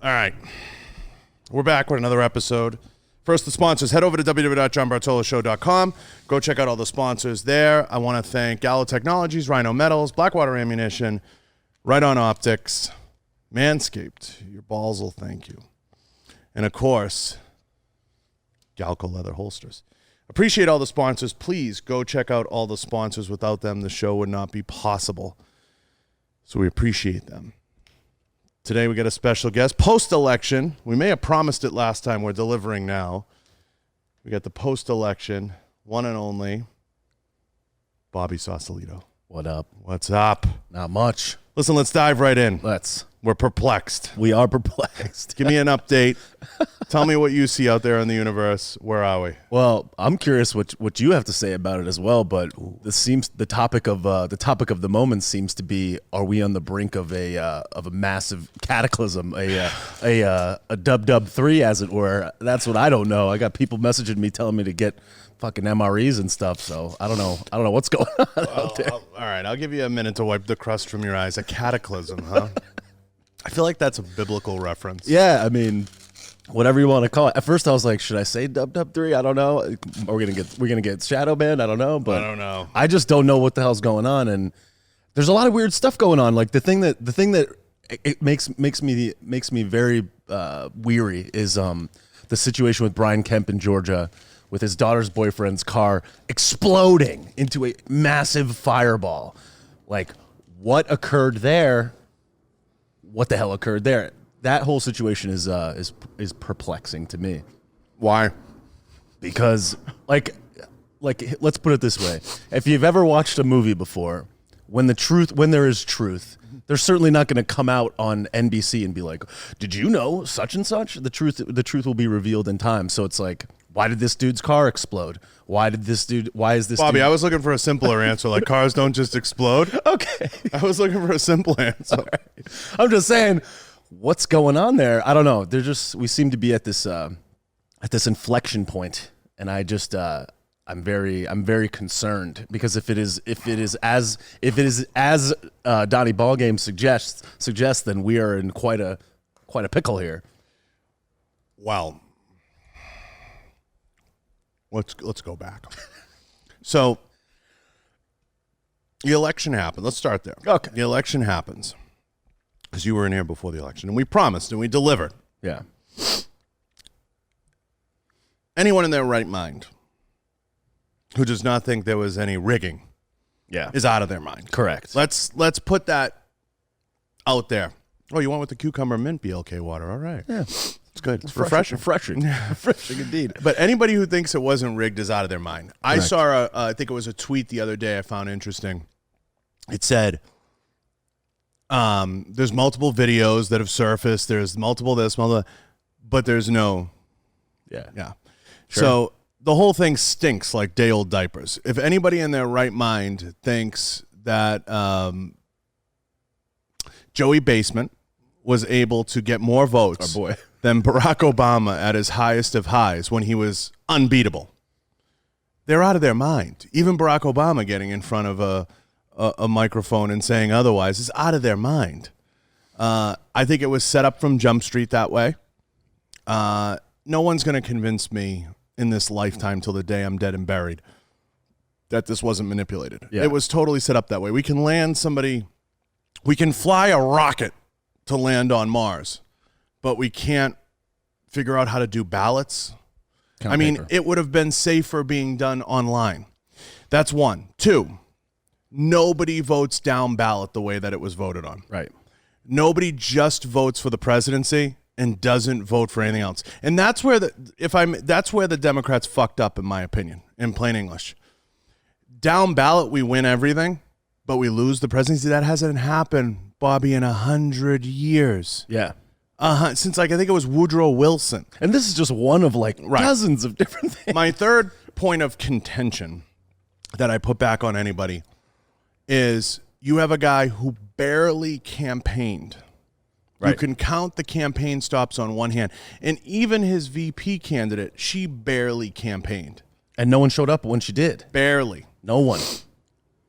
All right. We're back with another episode. First, the sponsors. Head over to www.johnbartoloshow.com. Go check out all the sponsors there. I want to thank Gallo Technologies, Rhino Metals, Blackwater Ammunition, Right On Optics, Manscaped. Your balls will thank you. And, of course, Galco Leather Holsters. Appreciate all the sponsors. Please go check out all the sponsors. Without them, the show would not be possible. So we appreciate them. Today we got a special guest. Post-election. We may have promised it last time. We're delivering now. We got the post-election, one and only, Bobby Sausalito. What up? What's up? Not much. Listen, let's dive right in. Let's. We're perplexed. We are perplexed. Give me an update. Tell me what you see out there in the universe. Where are we? Well, I'm curious what you have to say about it as well. But this seems the topic of the moment seems to be: are we on the brink of a massive cataclysm, a dub 3, as it were? That's what I don't know. I got people messaging me telling me to get fucking MREs and stuff. So I don't know what's going on out there. All right, I'll give you a minute to wipe the crust from your eyes. A cataclysm, huh? I feel like that's a biblical reference. Yeah, I mean, whatever you want to call it. At first, I was like, should I say Dub 3? I don't know. Are we gonna get shadow banned? I don't know. But I don't know. I just don't know what the hell's going on, and there's a lot of weird stuff going on. Like the thing that it makes me very weary is the situation with Brian Kemp in Georgia, with his daughter's boyfriend's car exploding into a massive fireball. Like, what occurred there? What the hell occurred there? That whole situation is perplexing to me. Why? Because like let's put it this way: if you've ever watched a movie before, when there is truth, they're certainly not going to come out on NBC and be like, "Did you know such and such?" The truth will be revealed in time. So it's like, why did this dude's car explode? Why is this Bobby, I was looking for a simpler answer. Like, cars don't just explode. Okay. I was looking for a simple answer. Right. I'm just saying, what's going on there? I don't know. We seem to be at this inflection point, and I just I'm very concerned, because if it is as Donnie Ballgame suggests, then we are in quite a pickle here. Well, let's go back. So the election happened. Let's start there. Okay. The election happens, because you were in here before the election, and we promised and we delivered. Yeah. Anyone in their right mind who does not think there was any rigging, is out of their mind. Correct. Let's put that out there. Oh, you went with the cucumber mint BLK water. All right. Yeah. It's good. It's refreshing. Refreshing indeed. But anybody who thinks it wasn't rigged is out of their mind. Correct. I saw I think it was a tweet the other day I found interesting. It said, there's multiple videos that have surfaced. There's multiple this, multiple, but there's no. Yeah. Yeah. Sure. So the whole thing stinks like day-old diapers. If anybody in their right mind thinks that Joey Basement was able to get more votes than Barack Obama at his highest of highs when he was unbeatable, they're out of their mind. Even Barack Obama getting in front of a microphone and saying otherwise is out of their mind. I think it was set up from Jump Street that way. No one's going to convince me in this lifetime till the day I'm dead and buried that this wasn't manipulated. Yeah. It was totally set up that way. We can fly a rocket to land on Mars, but we can't figure out how to do ballots. Count paper. It would have been safer being done online. That's one. Two, nobody votes down ballot the way that it was voted on. Right. Nobody just votes for the presidency and doesn't vote for anything else. And that's where the Democrats fucked up, in my opinion, in plain English. Down ballot, we win everything, but we lose the presidency. That hasn't happened, Bobby, in 100 years. Yeah. Since I think it was Woodrow Wilson. And this is just one of dozens of different things. My third point of contention that I put back on anybody is you have a guy who barely campaigned. Right. You can count the campaign stops on one hand. And even his VP candidate, she barely campaigned. And no one showed up when she did. Barely. No one.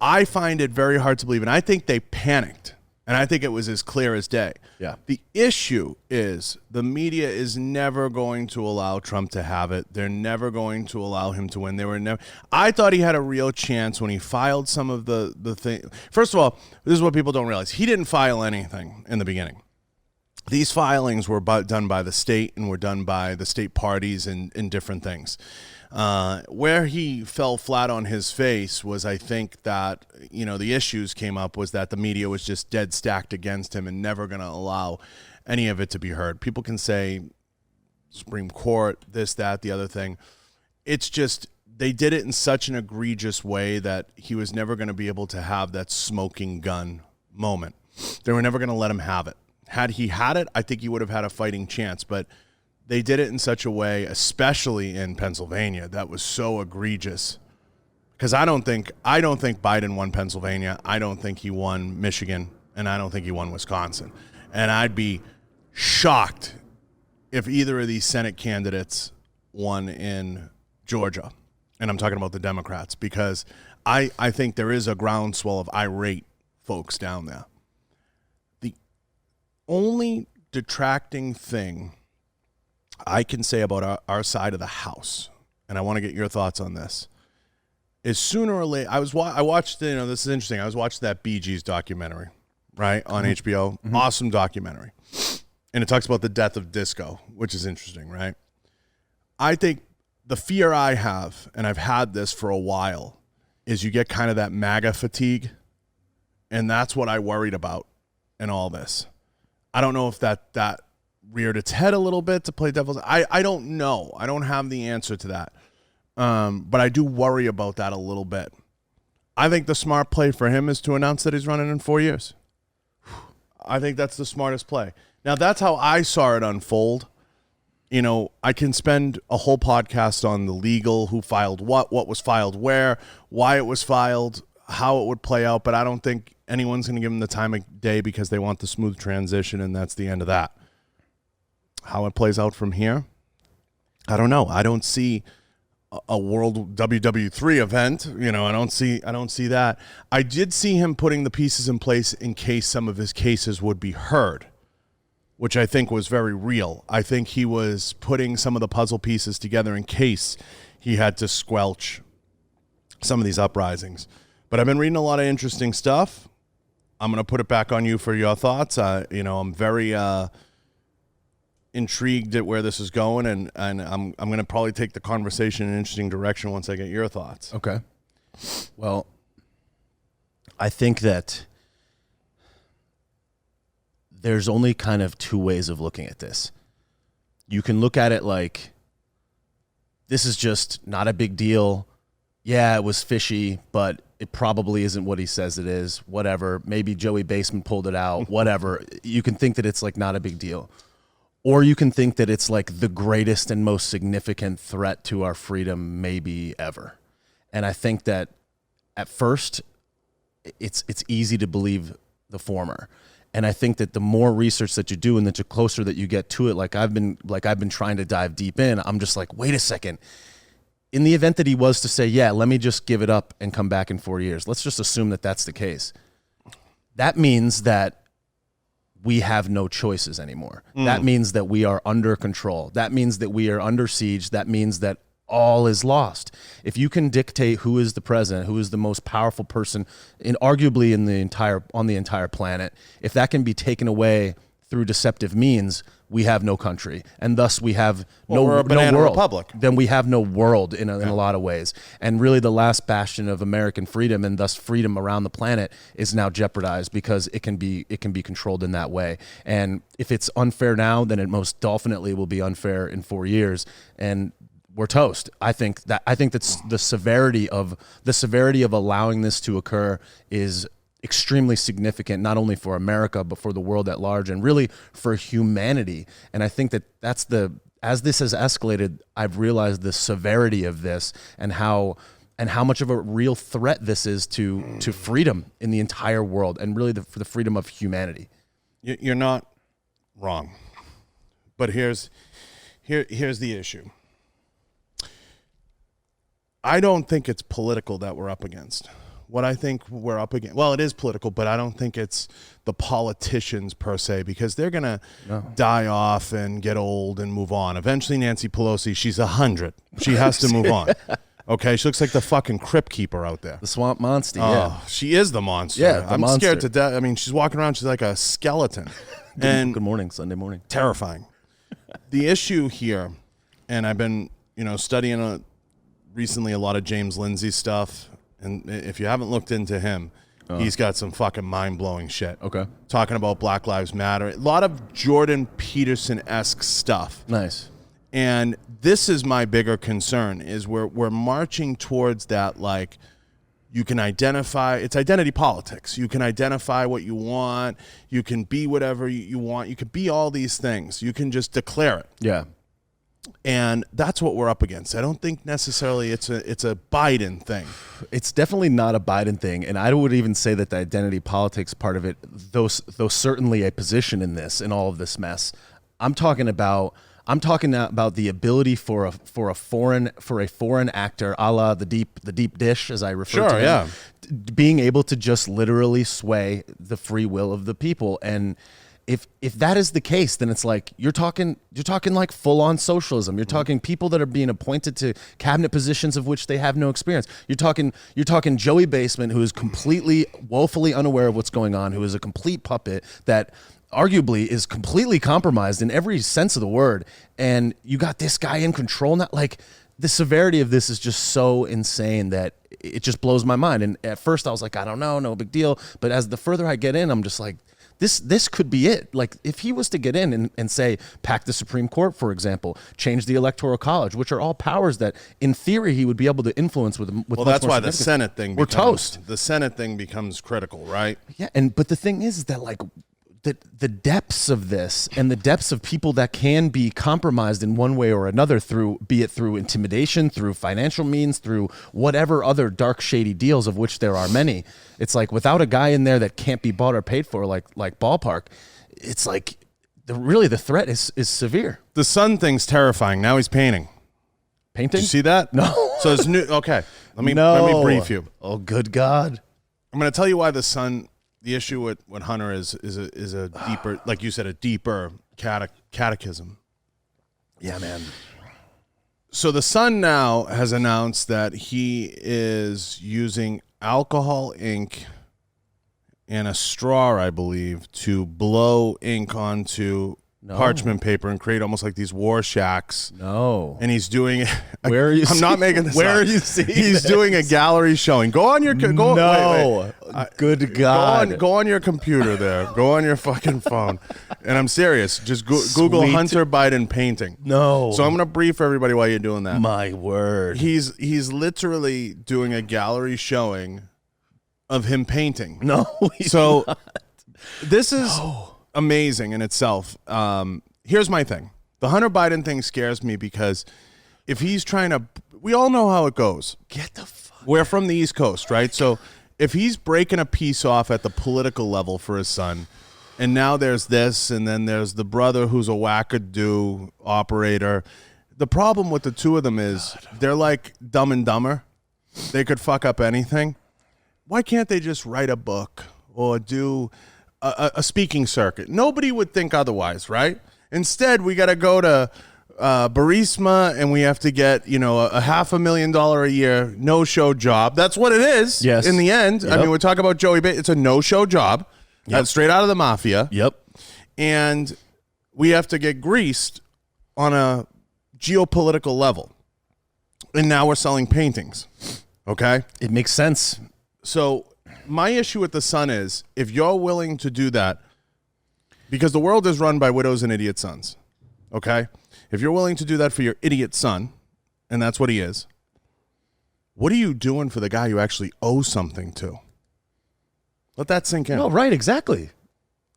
I find it very hard to believe, and I think they panicked And I think it was as clear as day. Yeah. The issue is the media is never going to allow Trump to have it. They're never going to allow him to win. They were never. I thought he had a real chance when he filed some of the thing. First of all, this is what people don't realize. He didn't file anything in the beginning. These filings were done by the state and were done by the state parties and different things. Where he fell flat on his face was, I think that, the issues came up was that the media was just dead stacked against him and never going to allow any of it to be heard. People can say Supreme Court, this, that, the other thing. It's just they did it in such an egregious way that he was never going to be able to have that smoking gun moment. They were never going to let him have it. Had he had it, I think he would have had a fighting chance, but they did it in such a way, especially in Pennsylvania, that was so egregious. Because I don't think Biden won Pennsylvania. I don't think he won Michigan, and I don't think he won Wisconsin. And I'd be shocked if either of these Senate candidates won in Georgia. And I'm talking about the Democrats, because I think there is a groundswell of irate folks down there. The only detracting thing I can say about our side of the house, and I want to get your thoughts on this, is sooner or later, I watched, this is interesting, I was watching that Bee Gees documentary, right, on HBO. Mm-hmm. Awesome documentary. And it talks about the death of disco, which is interesting, right? I think the fear I have, and I've had this for a while, is you get kind of that MAGA fatigue, and that's what I worried about in all this. I don't know if that reared its head a little bit to play devil's. I don't know. I don't have the answer to that. But I do worry about that a little bit. I think the smart play for him is to announce that he's running in 4 years. I think that's the smartest play. Now, that's how I saw it unfold. I can spend a whole podcast on the legal, who filed what was filed where, why it was filed, how it would play out, but I don't think anyone's going to give him the time of day because they want the smooth transition, and that's the end of that. How it plays out from here, I don't know. I don't see a world WW3 event. I don't see that. I did see him putting the pieces in place in case some of his cases would be heard, which I think was very real. I think he was putting some of the puzzle pieces together in case he had to squelch some of these uprisings. But I've been reading a lot of interesting stuff. I'm going to put it back on you for your thoughts. I'm very intrigued at where this is going, and I'm going to probably take the conversation in an interesting direction once I get your thoughts. Okay. Well, I think that there's only kind of two ways of looking at this. You can look at it like, this is just not a big deal. Yeah, it was fishy, but it probably isn't what he says it is. Whatever. Maybe Joey Baseman pulled it out. Whatever. You can think that it's like not a big deal. Or you can think that it's like the greatest and most significant threat to our freedom maybe ever. And I think that at first it's easy to believe the former. And I think that the more research that you do and the closer that you get to it, like I've been trying to dive deep in, I'm just like, wait a second. In the event that he was to say, yeah, let me just give it up and come back in 4 years, let's just assume that that's the case. That means that we have no choices anymore. That means that we are under control. That means that we are under siege. That means that all is lost. If you can dictate who is the president, who is the most powerful person arguably on the entire planet, if that can be taken away through deceptive means, we have no country, and thus we have no world. Republic. Then we have no world in a lot of ways. And really the last bastion of American freedom, and thus freedom around the planet, is now jeopardized because it can be controlled in that way. And if it's unfair now, then it most definitely will be unfair in 4 years. And we're toast. I think that's the severity of allowing this to occur is extremely significant, not only for America, but for the world at large, and really for humanity. And I think as this has escalated, I've realized the severity of this and how much of a real threat this is to freedom in the entire world, and really for the freedom of humanity. You're not wrong, but here's the issue. I don't think it's political that we're up against. what I think we're up against. Well, it is political, but I don't think it's the politicians per se, because they're going to die off and get old and move on. Eventually, Nancy Pelosi, she's 100. She has to move on. Okay, she looks like the fucking crypt keeper out there. The swamp monster, She is the monster. Yeah, I'm scared to death. I mean, she's walking around, she's like a skeleton. Good morning, Sunday morning. Terrifying. The issue here, and I've been, studying recently a lot of James Lindsay stuff, and if you haven't looked into him, he's got some fucking mind-blowing shit. Okay. Talking about Black Lives Matter. A lot of Jordan Peterson-esque stuff. Nice. And this is my bigger concern, is we're marching towards that, like, you can identify, it's identity politics. You can identify what you want. You can be whatever you want. You can be all these things. You can just declare it. Yeah. And that's what we're up against. I don't think necessarily it's a Biden thing. It's definitely not a Biden thing, and I would even say that the identity politics part of it, though certainly a position in all of this mess. I'm talking about the ability for a foreign actor, a la the deep dish, as I refer to him, being able to just literally sway the free will of the people. And if that is the case, then it's like you're talking like full on socialism. You're talking people that are being appointed to cabinet positions of which they have no experience. You're talking Joey Basement, who is completely woefully unaware of what's going on, who is a complete puppet that arguably is completely compromised in every sense of the word. And you got this guy in control now. Like, the severity of this is just so insane that it just blows my mind. And at first I was like, I don't know, no big deal. But as the further I get in, I'm just like, this could be it. Like, if he was to get in and say, pack the Supreme Court, for example, change the Electoral College, which are all powers that in theory he would be able to influence with well, that's why the Senate thing we're toast. The Senate thing becomes critical, right? Yeah, but the thing is that, like, the depths of this and the depths of people that can be compromised in one way or another, be it through intimidation, through financial means, through whatever other dark, shady deals, of which there are many. It's like, without a guy in there that can't be bought or paid for, like Ballpark, it's like the threat is severe. The sun thing's terrifying. Now he's painting. Painting? Did you see that? No. So it's new. Okay. Let me brief you. Oh, good God. I'm going to tell you why the sun. The issue with Hunter is a deeper, like you said, a deeper catechism. Yeah, man. So the Sun now has announced that he is using alcohol ink and a straw, I believe, to blow ink onto parchment paper and create almost like these war shacks. No. And he's doing it. Where are you? I'm not making this Where up. are you seeing He's this? doing a gallery showing. Go on your No. Wait. Good God. Go on your computer there. Go on your fucking phone. And I'm serious. Just Google Sweet. Hunter Biden painting. No. So I'm gonna brief everybody while you're doing that. My word. He's literally doing a gallery showing of him painting. No. So this is amazing in itself. Here's my thing. The Hunter Biden thing scares me because if he's trying to, we all know how it goes. Get the fuck. We're from the East Coast, right? So if he's breaking a piece off at the political level for his son, and now there's this, and then there's the brother who's a wackadoo operator. The problem with the two of them is they're like Dumb and Dumber. They could fuck up anything. Why can't they just write a book or do a speaking circuit? Nobody would think otherwise, right? Instead, we got to go to Burisma, and we have to get, a $500,000 a year no-show job. That's what it is. Yes. In the end. Yep. I mean, we're talking about Joey Bates. It's a no-show job. Yep. That's straight out of the mafia. Yep. And we have to get greased on a geopolitical level. And now we're selling paintings. Okay? It makes sense. So my issue with the Sun is, if you're willing to do that, because the world is run by widows and idiot sons, okay? If you're willing to do that for your idiot son, and that's what he is, what are you doing for the guy you actually owe something to? Let that sink in. No, right, exactly.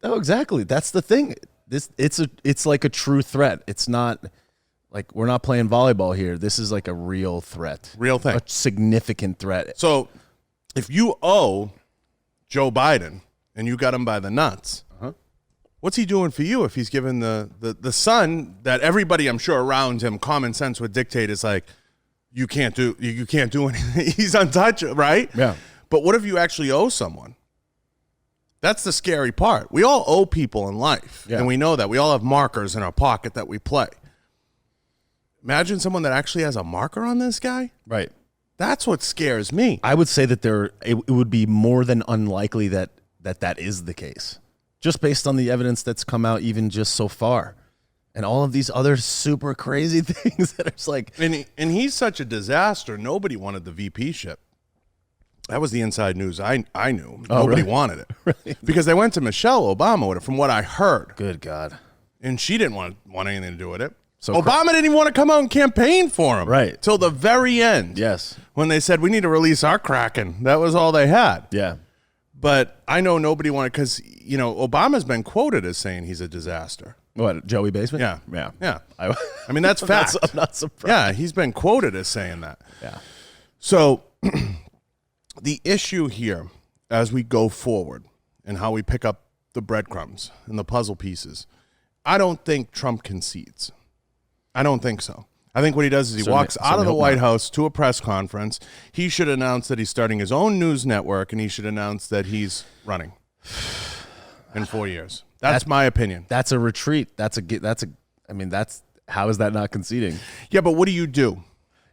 No, exactly. That's the thing. It's like a true threat. It's not like we're not playing volleyball here. This is like a real threat. Real thing. A significant threat. So if you owe Joe Biden and you got him by the nuts, what's he doing for you if he's given the son that everybody, I'm sure, around him, common sense would dictate is like, you can't do anything. He's untouchable, right? Yeah. But what if you actually owe someone? That's the scary part. We all owe people in life, and we know that. We all have markers in our pocket that we play. Imagine someone that actually has a marker on this guy. Right. That's what scares me. I would say that it would be more than unlikely that is the case, just based on the evidence that's come out even just so far, and all of these other super crazy things that are just like. And he's such a disaster. Nobody wanted the VP ship. That was the inside news. I knew. Nobody wanted it. Really? Because they went to Michelle Obama with it, from what I heard. Good God. And she didn't want anything to do with it. So Obama didn't even want to come out and campaign for him. Right. Till the very end. Yes. When they said, we need to release our Kraken. That was all they had. Yeah. But I know nobody wanted, because, Obama's been quoted as saying he's a disaster. What, Joey Basement? Yeah. Yeah. Yeah. I mean, that's fact. I'm not surprised. Yeah, he's been quoted as saying that. Yeah. So the issue here, as we go forward and how we pick up the breadcrumbs and the puzzle pieces, I don't think Trump concedes. I don't think so. I think what he does is he walks out of the White House to a press conference. He should announce that he's starting his own news network, and he should announce that he's running in 4 years. That's my opinion. That's a retreat. How is that not conceding? Yeah, but what do you do?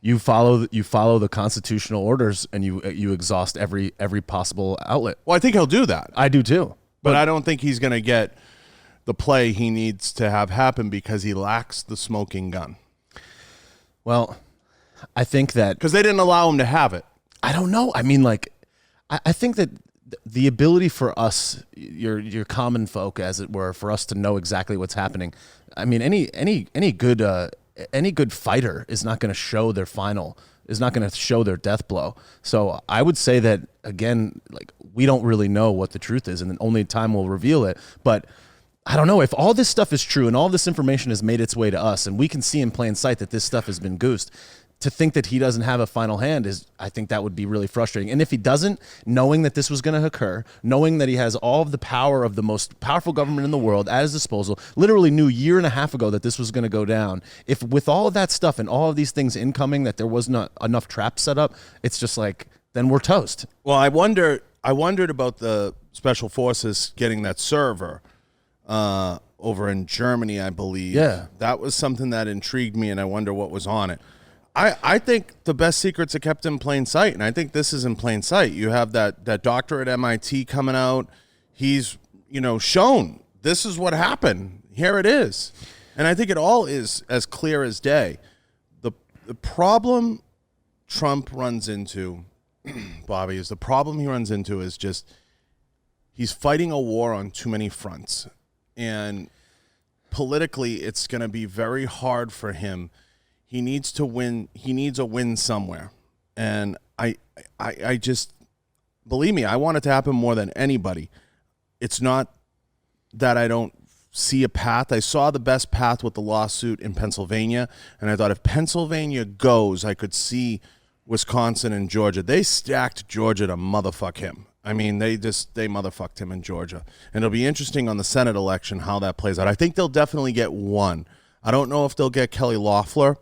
You follow the constitutional orders, and you exhaust every possible outlet. Well, I think he'll do that. I do too. But I don't think he's going to get the play he needs to have happen because he lacks the smoking gun. Well, I think that because they didn't allow him to have it. I don't know. I mean, like, I think that the ability for us, your common folk, as it were, for us to know exactly what's happening. I mean, any good fighter is not going to show their death blow. So I would say that, again, like, we don't really know what the truth is, and only time will reveal it. But I don't know if all this stuff is true and all this information has made its way to us, and we can see in plain sight that this stuff has been goosed. To think that he doesn't have a final hand I think that would be really frustrating. And if he doesn't, knowing that this was going to occur, knowing that he has all of the power of the most powerful government in the world at his disposal, literally knew a year and a half ago that this was going to go down. If with all of that stuff and all of these things incoming, that there was not enough traps set up, it's just like, then we're toast. Well, I wondered about the special forces getting that server over in Germany, I believe. Yeah. That was something that intrigued me, and I wonder what was on it. I think the best secrets are kept in plain sight, and I think this is in plain sight. You have that doctor at MIT coming out. He's, shown this is what happened. Here it is. And I think it all is as clear as day. The problem Trump runs into, Bobby, is just he's fighting a war on too many fronts. And politically, it's going to be very hard for him. He needs to win. He needs a win somewhere. And I just, believe me, I want it to happen more than anybody. It's not that I don't see a path. I saw the best path with the lawsuit in Pennsylvania, and I thought if Pennsylvania goes, I could see Wisconsin and Georgia. They stacked Georgia to motherfuck him. I mean, they motherfucked him in Georgia. And it'll be interesting on the Senate election how that plays out. I think they'll definitely get one. I don't know if they'll get Kelly Loeffler,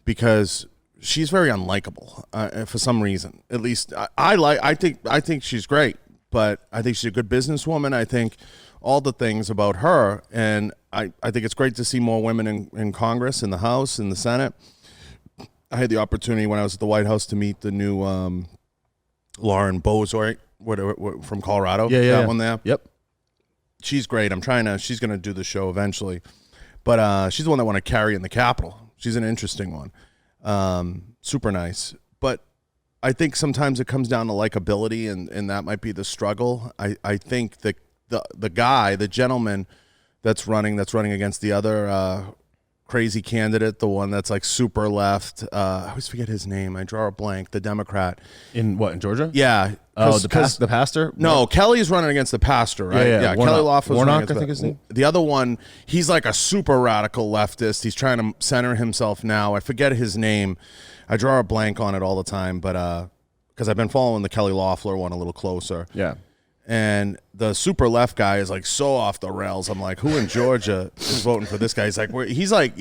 because she's very unlikable for some reason. At least I think she's great, but I think she's a good businesswoman. I think all the things about her, and I think it's great to see more women in Congress, in the House, in the Senate. I had the opportunity when I was at the White House to meet the new Lauren Bozoy, from Colorado. Yeah. That one there. Yep. She's great. She's going to do the show eventually. But she's the one that want to carry in the Capitol. She's an interesting one. Super nice. But I think sometimes it comes down to likability, and that might be the struggle. I think the gentleman that's running against the other crazy candidate, the one that's like super left. I always forget his name. I draw a blank. The Democrat. In Georgia? Yeah. Oh, the pastor? No, Kelly's running against the pastor, right? Yeah. Kelly Loeffler's Warnock, running I think his name. The other one, he's like a super radical leftist. He's trying to center himself now. I forget his name. I draw a blank on it all the time, but because I've been following the Kelly Loeffler one a little closer. Yeah. And the super left guy is like so off the rails. I'm like, who in Georgia is voting for this guy? He's like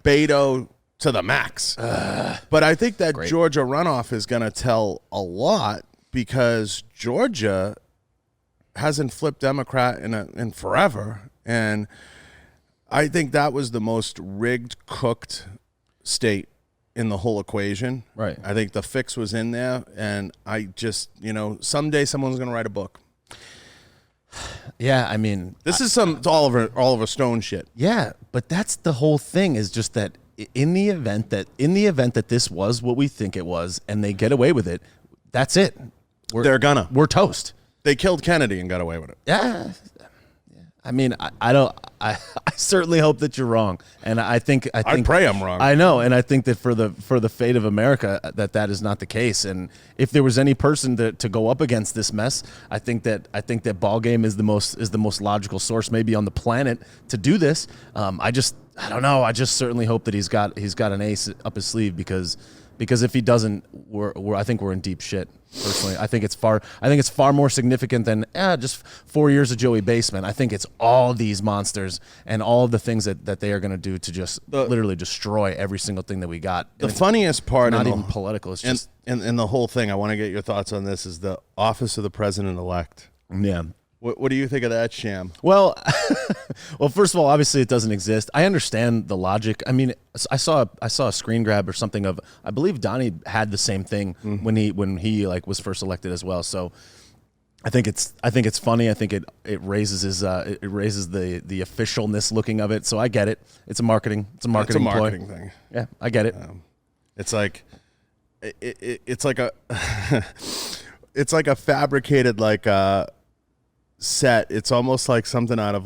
Beto to the max. But I think that Georgia runoff is going to tell a lot, because Georgia hasn't flipped Democrat in forever, and I think that was the most rigged, cooked state in the whole equation. Right. I think the fix was in there, and I just, someday someone's going to write a book. Yeah, I mean, this is some Oliver Stone shit. Yeah, but that's the whole thing, is just that in the event that this was what we think it was and they get away with it, that's it. We're toast. They killed Kennedy and got away with it. Yeah. I mean, I certainly hope that you're wrong, and I pray I'm wrong. I know, and I think that for the fate of America, that is not the case. And if there was any person to go up against this mess, I think that Ball Game is the most logical source maybe on the planet to do this. I don't know. I just certainly hope that he's got an ace up his sleeve, because if he doesn't, I think we're in deep shit. Personally, I think it's far more significant than just 4 years of Joey Baseman. I think it's all these monsters and all of the things that they are going to do to just literally destroy every single thing that we got. The funniest part, not even political, it's just and the whole thing. I want to get your thoughts on this. Is the office of the president-elect? Yeah. What do you think of that sham? Well, first of all, obviously it doesn't exist. I understand the logic. I mean, I saw a screen grab or something of, I believe Donnie had the same thing when he like was first elected as well. So I think it's funny. I think it raises the officialness looking of it. So I get it. It's a marketing thing. Yeah, I get it. It's like it's like a it's like a fabricated set. It's almost like something out of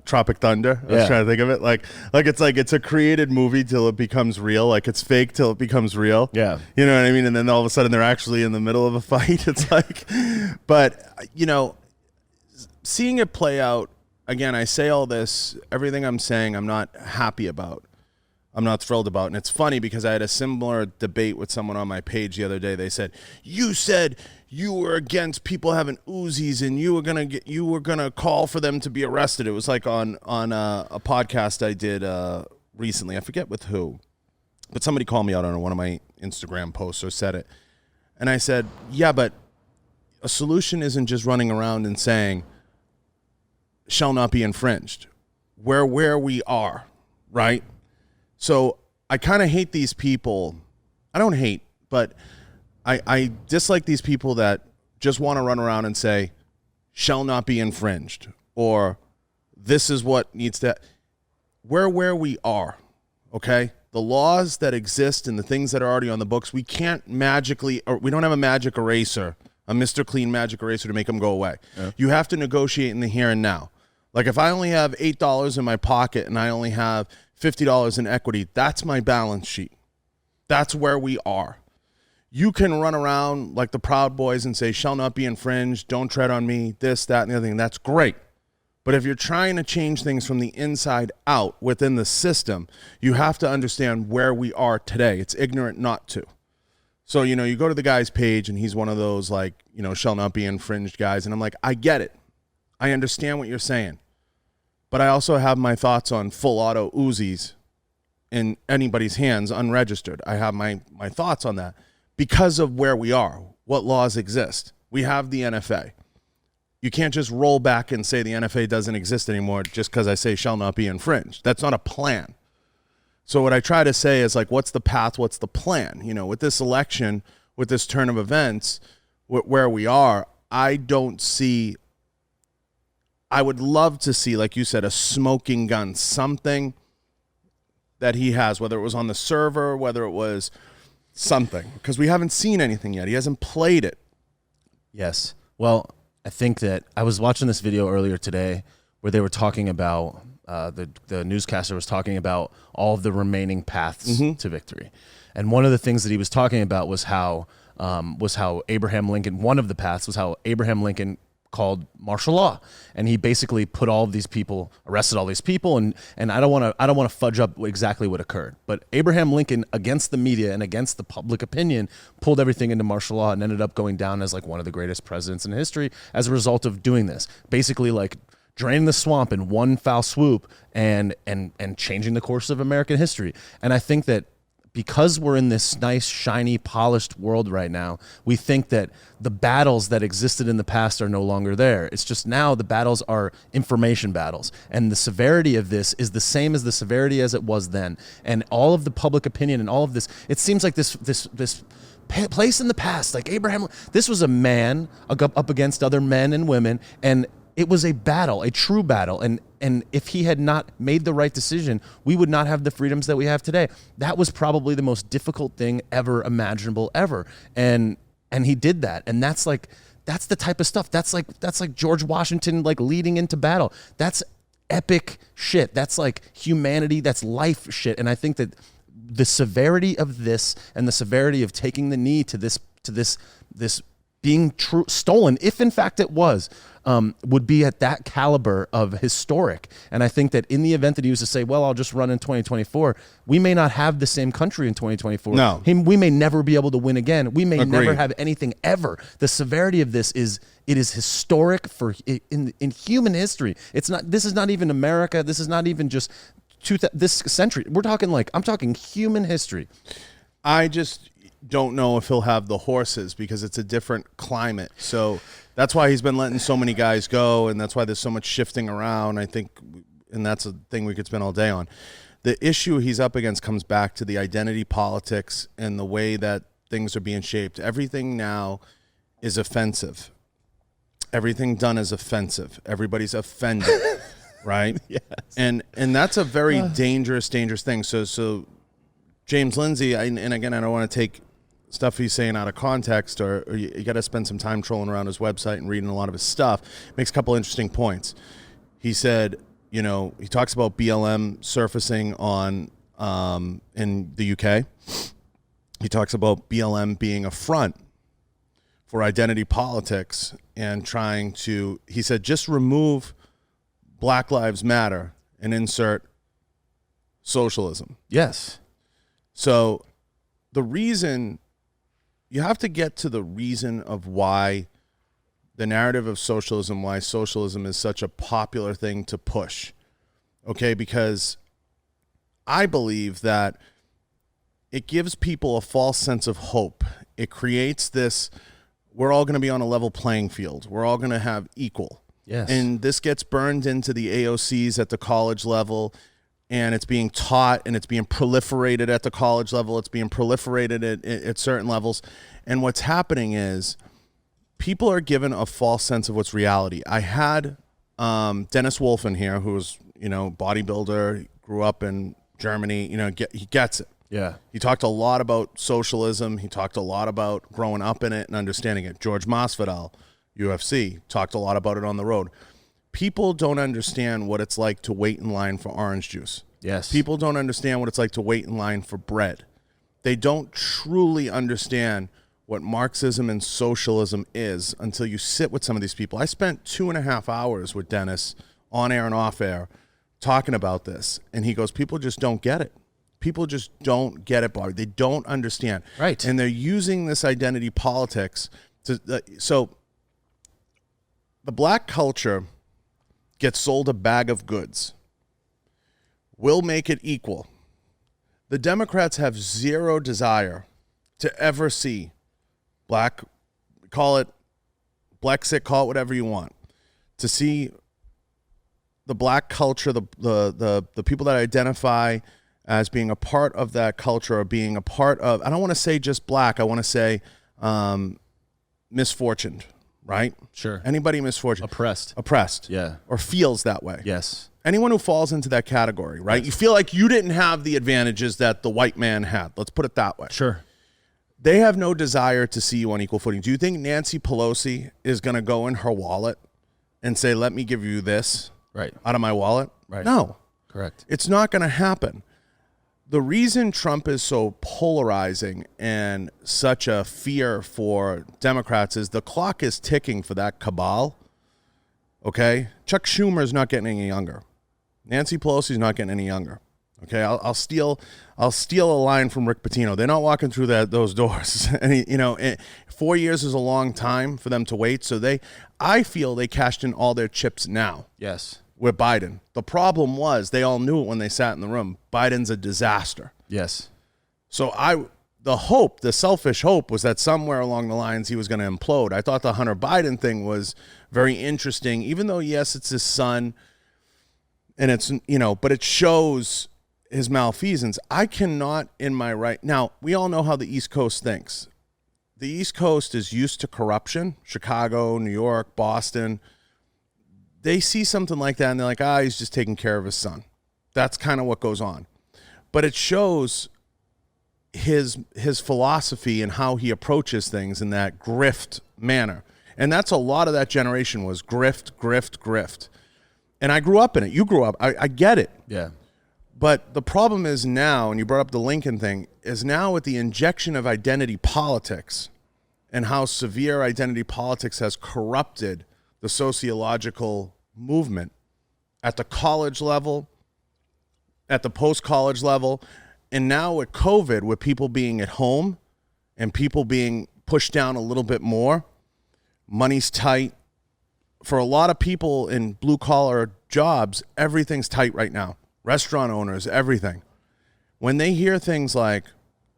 Tropic Thunder. I was trying to think of it it's a created movie till it becomes real. Like it's fake till it becomes real. Yeah, you know what I mean. And then all of a sudden they're actually in the middle of a fight. It's but seeing it play out again. I say all this, everything I'm saying, I'm not happy about. I'm not thrilled about. And it's funny because I had a similar debate with someone on my page the other day. They said, you said you were against people having Uzis and you were gonna call for them to be arrested. It was like on a podcast I did recently. I forget with who, but somebody called me out on one of my Instagram posts or said it. And I said, yeah, but a solution isn't just running around and saying shall not be infringed. Where we are, right? So I kind of hate these people. I don't hate, but I dislike these people that just want to run around and say, shall not be infringed, or this is what needs to, where we are, okay? The laws that exist and the things that are already on the books, we can't magically, or we don't have a magic eraser, a Mr. Clean magic eraser to make them go away. Yeah. You have to negotiate in the here and now. Like if I only have $8 in my pocket and I only have $50 in equity, that's my balance sheet. That's where we are. You can run around like the Proud Boys and say, shall not be infringed, don't tread on me, this, that, and the other thing. That's great. But if you're trying to change things from the inside out within the system, you have to understand where we are today. It's ignorant not to. So, you go to the guy's page and he's one of those shall not be infringed guys. And I'm like, I get it. I understand what you're saying. But I also have my thoughts on full auto Uzis in anybody's hands unregistered. I have my thoughts on that because of where we are, what laws exist. We have the NFA. You can't just roll back and say the NFA doesn't exist anymore just because I say shall not be infringed. That's not a plan. So what I try to say is what's the path? What's the plan? With this election, with this turn of events, where we are, I don't see. I would love to see, like you said, a smoking gun, something that he has, whether it was on the server, whether it was something, because we haven't seen anything yet. He hasn't played it. Yes. Well, I think that I was watching this video earlier today where they were talking about, the newscaster was talking about all of the remaining paths to victory. And one of the things that he was talking about was how Abraham Lincoln, one of the paths was how Abraham Lincoln called martial law, and he basically put all of these people, arrested all these people, and I don't want to fudge up exactly what occurred, but Abraham Lincoln, against the media and against the public opinion, pulled everything into martial law and ended up going down as one of the greatest presidents in history as a result of doing this. Basically, draining the swamp in one foul swoop and changing the course of American history. And I think that because we're in this nice, shiny, polished world right now, we think that the battles that existed in the past are no longer there. It's just now the battles are information battles. And the severity of this is the same as the severity as it was then. And all of the public opinion and all of this, it seems like this place in the past, like Abraham, this was a man up against other men and women, and it was a battle, a true battle. And if he had not made the right decision, we would not have the freedoms that we have today. That was probably the most difficult thing ever imaginable ever. And he did that. And that's the type of stuff. That's like George Washington, like leading into battle. That's epic shit. That's like humanity. That's life shit. And I think that the severity of this and the severity of taking the knee to this being stolen, if in fact it was, would be at that caliber of historic. And I think that in the event that he was to say, well, I'll just run in 2024, we may not have the same country in 2024. No. We may never be able to win again. We may Agreed. never have anything ever. The severity of this is historic in human history. This is not even America. This is not even just this century. I'm talking human history. I just don't know if he'll have the horses because it's a different climate. So that's why he's been letting so many guys go, and that's why there's so much shifting around, I think, and that's a thing we could spend all day on. The issue he's up against comes back to the identity politics and the way that things are being shaped. Everything now is offensive. Everything done is offensive. Everybody's offended, right? Yes. And that's a very dangerous thing. So James Lindsay, and again, I don't want to take stuff he's saying out of context, or you got to spend some time trolling around his website and reading a lot of his stuff. Makes a couple interesting points. He said, he talks about BLM surfacing on in the UK. He talks about BLM being a front for identity politics and trying to, he said, just remove Black Lives Matter and insert socialism. Yes. So the reason, you have to get to the reason of why the narrative of socialism, why socialism is such a popular thing to push. Okay, because I believe that it gives people a false sense of hope. It creates this, we're all going to be on a level playing field. We're all going to have equal. Yes. And this gets burned into the AOCs at the college level, and it's being taught and it's being proliferated at the college level. It's being proliferated at certain levels. And what's happening is people are given a false sense of what's reality. I had Dennis Wolfen here, who was, bodybuilder, he grew up in Germany, he gets it. Yeah. He talked a lot about socialism. He talked a lot about growing up in it and understanding it. George Masvidal, UFC, talked a lot about it on the road. People don't understand what it's like to wait in line for orange juice. Yes. People don't understand what it's like to wait in line for bread. They don't truly understand what Marxism and socialism is until you sit with some of these people. I spent 2.5 hours with Dennis on air and off air talking about this. And he goes, people just don't get it. People just don't get it, Bobby. They don't understand. Right. And they're using this identity politics to, so the black culture gets sold a bag of goods. We'll make it equal. The Democrats have zero desire to ever see black, call it Blexit, call it whatever you want, to see the black culture, the people that identify as being a part of that culture, or being a part of, I don't want to say just black, I want to say misfortuned, right? Sure. Anybody misfortuned. Oppressed. Yeah. Or feels that way. Yes. Anyone who falls into that category, right? Yes. You feel like you didn't have the advantages that the white man had. Let's put it that way. Sure. They have no desire to see you on equal footing. Do you think Nancy Pelosi is going to go in her wallet and say, let me give you this out of my wallet? Right. No. Correct. It's not going to happen. The reason Trump is so polarizing and such a fear for Democrats is the clock is ticking for that cabal. Okay? Chuck Schumer is not getting any younger. Nancy Pelosi is not getting any younger. Okay? I'll steal a line from Rick Pitino. They're not walking through those doors. And 4 years is a long time for them to wait. So I feel they cashed in all their chips now. Yes. With Biden. The problem was they all knew it when they sat in the room. Biden's a disaster. Yes. So the selfish hope was that somewhere along the lines he was going to implode. I thought the Hunter Biden thing was very interesting, even though, yes, it's his son and it's, but it shows his malfeasance. I cannot now, we all know how the East Coast thinks. The East Coast is used to corruption. Chicago, New York, Boston. They see something like that and they're like, he's just taking care of his son. That's kind of what goes on. But it shows his philosophy and how he approaches things in that grift manner. And that's a lot of that generation was grift, grift, grift. And I grew up in it. You grew up. I get it. Yeah. But the problem is now, and you brought up the Lincoln thing, is now with the injection of identity politics and how severe identity politics has corrupted the sociological movement at the college level, at the post-college level, and now with COVID, with people being at home and people being pushed down a little bit more, money's tight. For a lot of people in blue-collar jobs, everything's tight right now. Restaurant owners, everything. When they hear things like,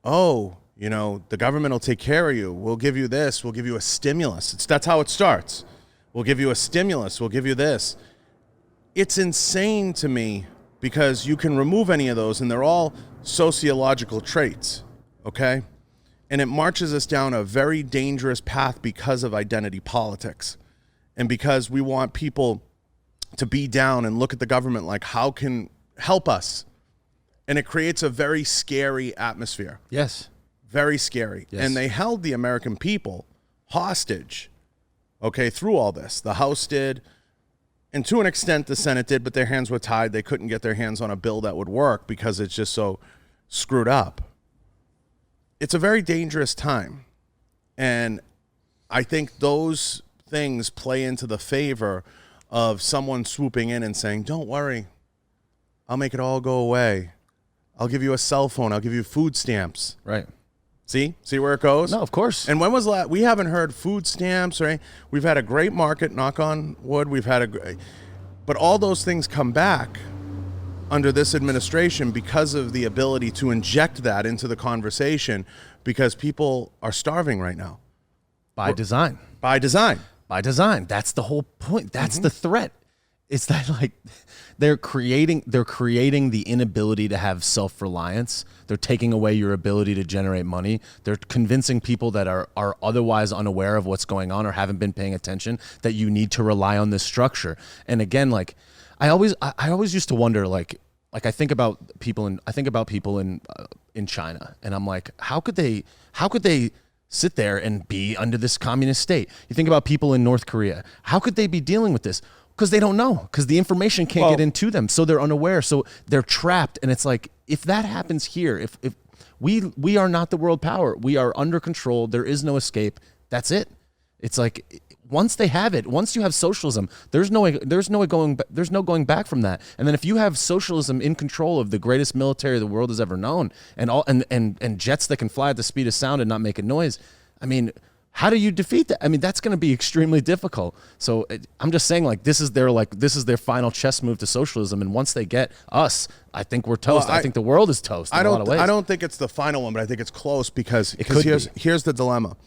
the government will take care of you. We'll give you this. We'll give you a stimulus. That's how it starts. We'll give you a stimulus. We'll give you this. It's insane to me because you can remove any of those and they're all sociological traits, okay? And it marches us down a very dangerous path because of identity politics and because we want people to be down and look at the government like, how can help us? And it creates a very scary atmosphere. Yes. Very scary. Yes. And they held the American people hostage, okay, through all this. The House did, and to an extent the Senate did, but their hands were tied. They couldn't get their hands on a bill that would work because it's just so screwed up. It's a very dangerous time. And I think those things play into the favor of someone swooping in and saying, don't worry, I'll make it all go away. I'll give you a cell phone. I'll give you food stamps. Right. See where it goes? No, of course. And when was that? We haven't heard food stamps or anything. We've had a great market, knock on wood. But all those things come back under this administration because of the ability to inject that into the conversation because people are starving right now. By design. By design. By design. That's the whole point. That's the threat. It's that like they're creating the inability to have self-reliance. They're taking away your ability to generate money. They're convincing people that are otherwise unaware of what's going on or haven't been paying attention that you need to rely on this structure. And again, like I always used to wonder like I think about people in China and I'm like, how could they sit there and be under this communist state? You think about people in North Korea. How could they be dealing with this? Because they don't know, because the information can't get into them. So they're unaware. So they're trapped. And it's like, if that happens here, if we are not the world power, we are under control. There is no escape. That's it. It's like, once they have it, once you have socialism, there's no going back from that. And then if you have socialism in control of the greatest military the world has ever known and jets that can fly at the speed of sound and not make a noise, I mean, how do you defeat that? I mean, that's going to be extremely difficult. So I'm just saying, like, this is their final chess move to socialism. And once they get us, I think we're toast. I think the world is toast in a lot of ways. I don't think it's the final one, but I think it's close because here's the dilemma.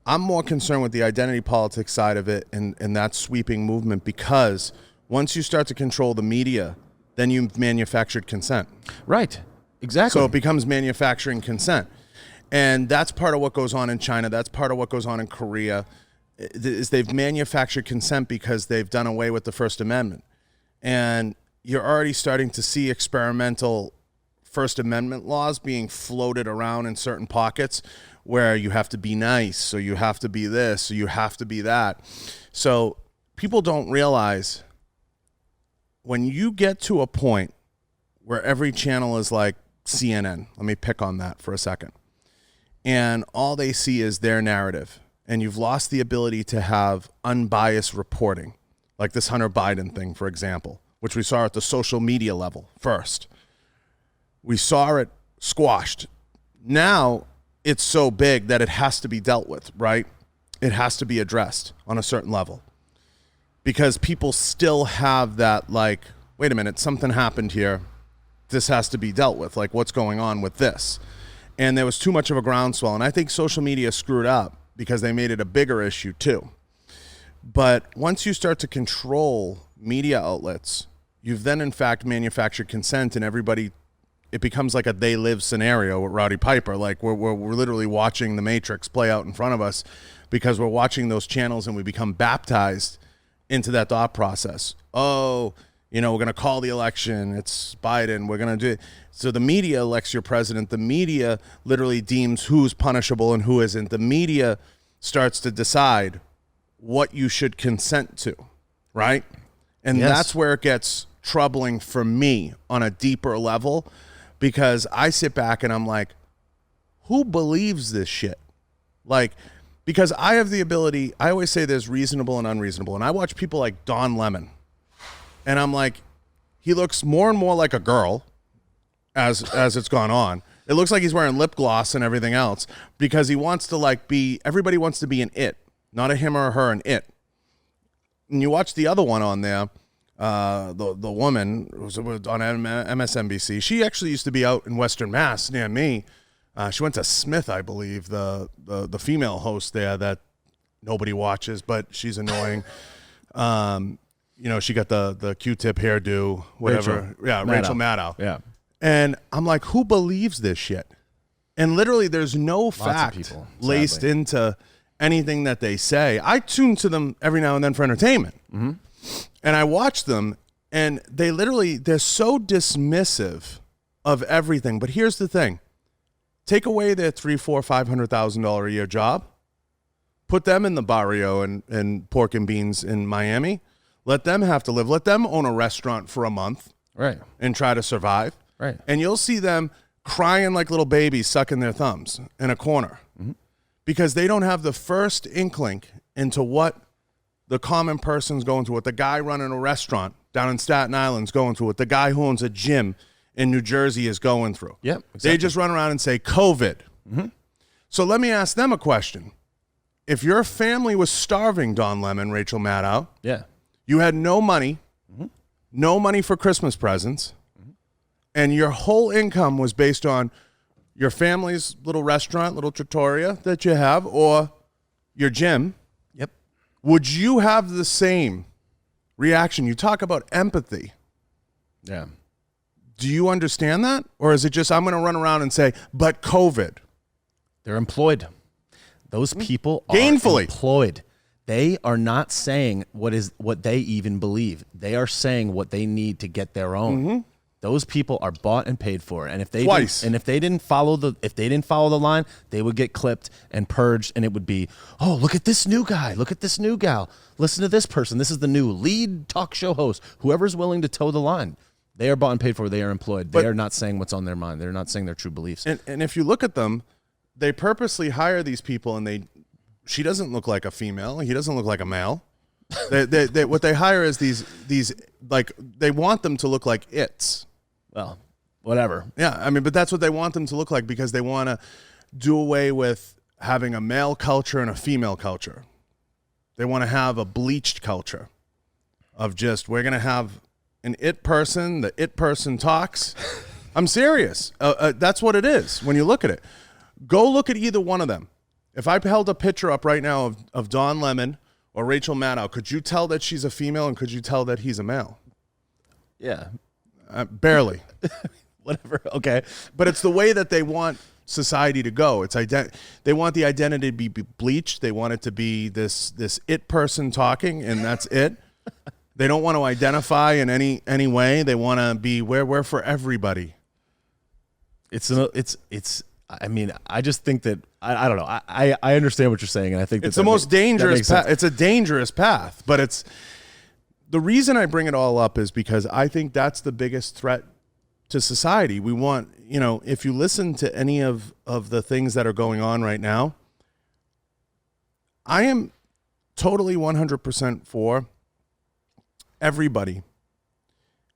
I'm more concerned with the identity politics side of it and that sweeping movement because once you start to control the media, then you've manufactured consent. Right. Exactly. So it becomes manufacturing consent. And that's part of what goes on in China. That's part of what goes on in Korea is they've manufactured consent because they've done away with the First Amendment. And you're already starting to see experimental First Amendment laws being floated around in certain pockets where you have to be nice, so you have to be this, so you have to be that. So people don't realize when you get to a point where every channel is like CNN, let me pick on that for a second, and all they see is their narrative, and you've lost the ability to have unbiased reporting, like this Hunter Biden thing, for example, which we saw at the social media level first. We saw it squashed. Now it's so big that it has to be dealt with, right? It has to be addressed on a certain level because people still have that, like, wait a minute, something happened here. This has to be dealt with. Like, what's going on with this? And there was too much of a groundswell. And I think social media screwed up because they made it a bigger issue too. But once you start to control media outlets, you've then in fact manufactured consent, and everybody, it becomes like a they live scenario with Rowdy Piper. Like we're literally watching the Matrix play out in front of us because we're watching those channels and we become baptized into that thought process. Oh, we're going to call the election. It's Biden. We're going to do it. So the media elects your president. The media literally deems who's punishable and who isn't. The media starts to decide what you should consent to, right? And that's where it gets troubling for me on a deeper level, because I sit back and I'm like, who believes this shit? Like, because I have the ability, I always say there's reasonable and unreasonable. And I watch people like Don Lemon, and I'm like, he looks more and more like a girl as it's gone on. It looks like he's wearing lip gloss and everything else because he wants to everybody wants to be an it, not a him or a her, an it. And you watch the other one on there, the woman was on MSNBC. She actually used to be out in Western Mass near me. She went to Smith, I believe, the female host there that nobody watches, but she's annoying. She got the Q-tip hairdo, whatever. Rachel Maddow. Yeah. And I'm like, who believes this shit? And literally, there's no Lots fact of people, laced sadly. into anything that they say. I tune to them every now and then for entertainment. Mm-hmm. And I watch them, and they're so dismissive of everything. But here's the thing. Take away their $300,000, $400,000, $500,000 a year job. Put them in the barrio and pork and beans in Miami. Let them have to live. Let them own a restaurant for a month. Right. And try to survive. Right. And you'll see them crying like little babies, sucking their thumbs in a corner. Mm-hmm. Because they don't have the first inkling into what the common person's going through, what the guy running a restaurant down in Staten Island's going through, what the guy who owns a gym in New Jersey is going through. Yep, exactly. They just run around and say COVID. Mm-hmm. So let me ask them a question. If your family was starving, Don Lemon, Rachel Maddow, you had no money, no money for Christmas presents, and your whole income was based on your family's little restaurant, little trattoria that you have, or your gym, would you have the same reaction? You talk about empathy. Yeah. Do you understand that? Or is it just, I'm going to run around and say, but COVID? They're employed. Those people gainfully are employed. They are not saying what they even believe. They are saying what they need to get their own. Mm-hmm. Those people are bought and paid for, and if they didn't follow the line, they would get clipped and purged, and it would be, oh, look at this new guy, look at this new gal, listen to this person. This is the new lead talk show host. Whoever's willing to toe the line, they are bought and paid for. They are employed. They are not saying what's on their mind. They're not saying their true beliefs. And if you look at them, they purposely hire these people, and she doesn't look like a female. He doesn't look like a male. What they hire is these like, they want them to look like it's. Well, whatever. Yeah, I mean, but that's what they want them to look like, because they want to do away with having a male culture and a female culture. They want to have a bleached culture of just, we're going to have an it person, the it person talks. I'm serious. That's what it is when you look at it. Go look at either one of them. If I held a picture up right now of Don Lemon or Rachel Maddow, could you tell that she's a female, and could you tell that he's a male? Yeah. Barely. Whatever. Okay. But it's the way that they want society to go. It's they want the identity to be bleached. They want it to be this it person talking, and that's it. They don't want to identify in any way. They want to be we're for everybody. I mean, I just think that I don't know. I understand what you're saying, and I think it's the most dangerous path. It's a dangerous path, but it's the reason I bring it all up is because I think that's the biggest threat to society. We want, if you listen to any of the things that are going on right now, I am totally 100% for everybody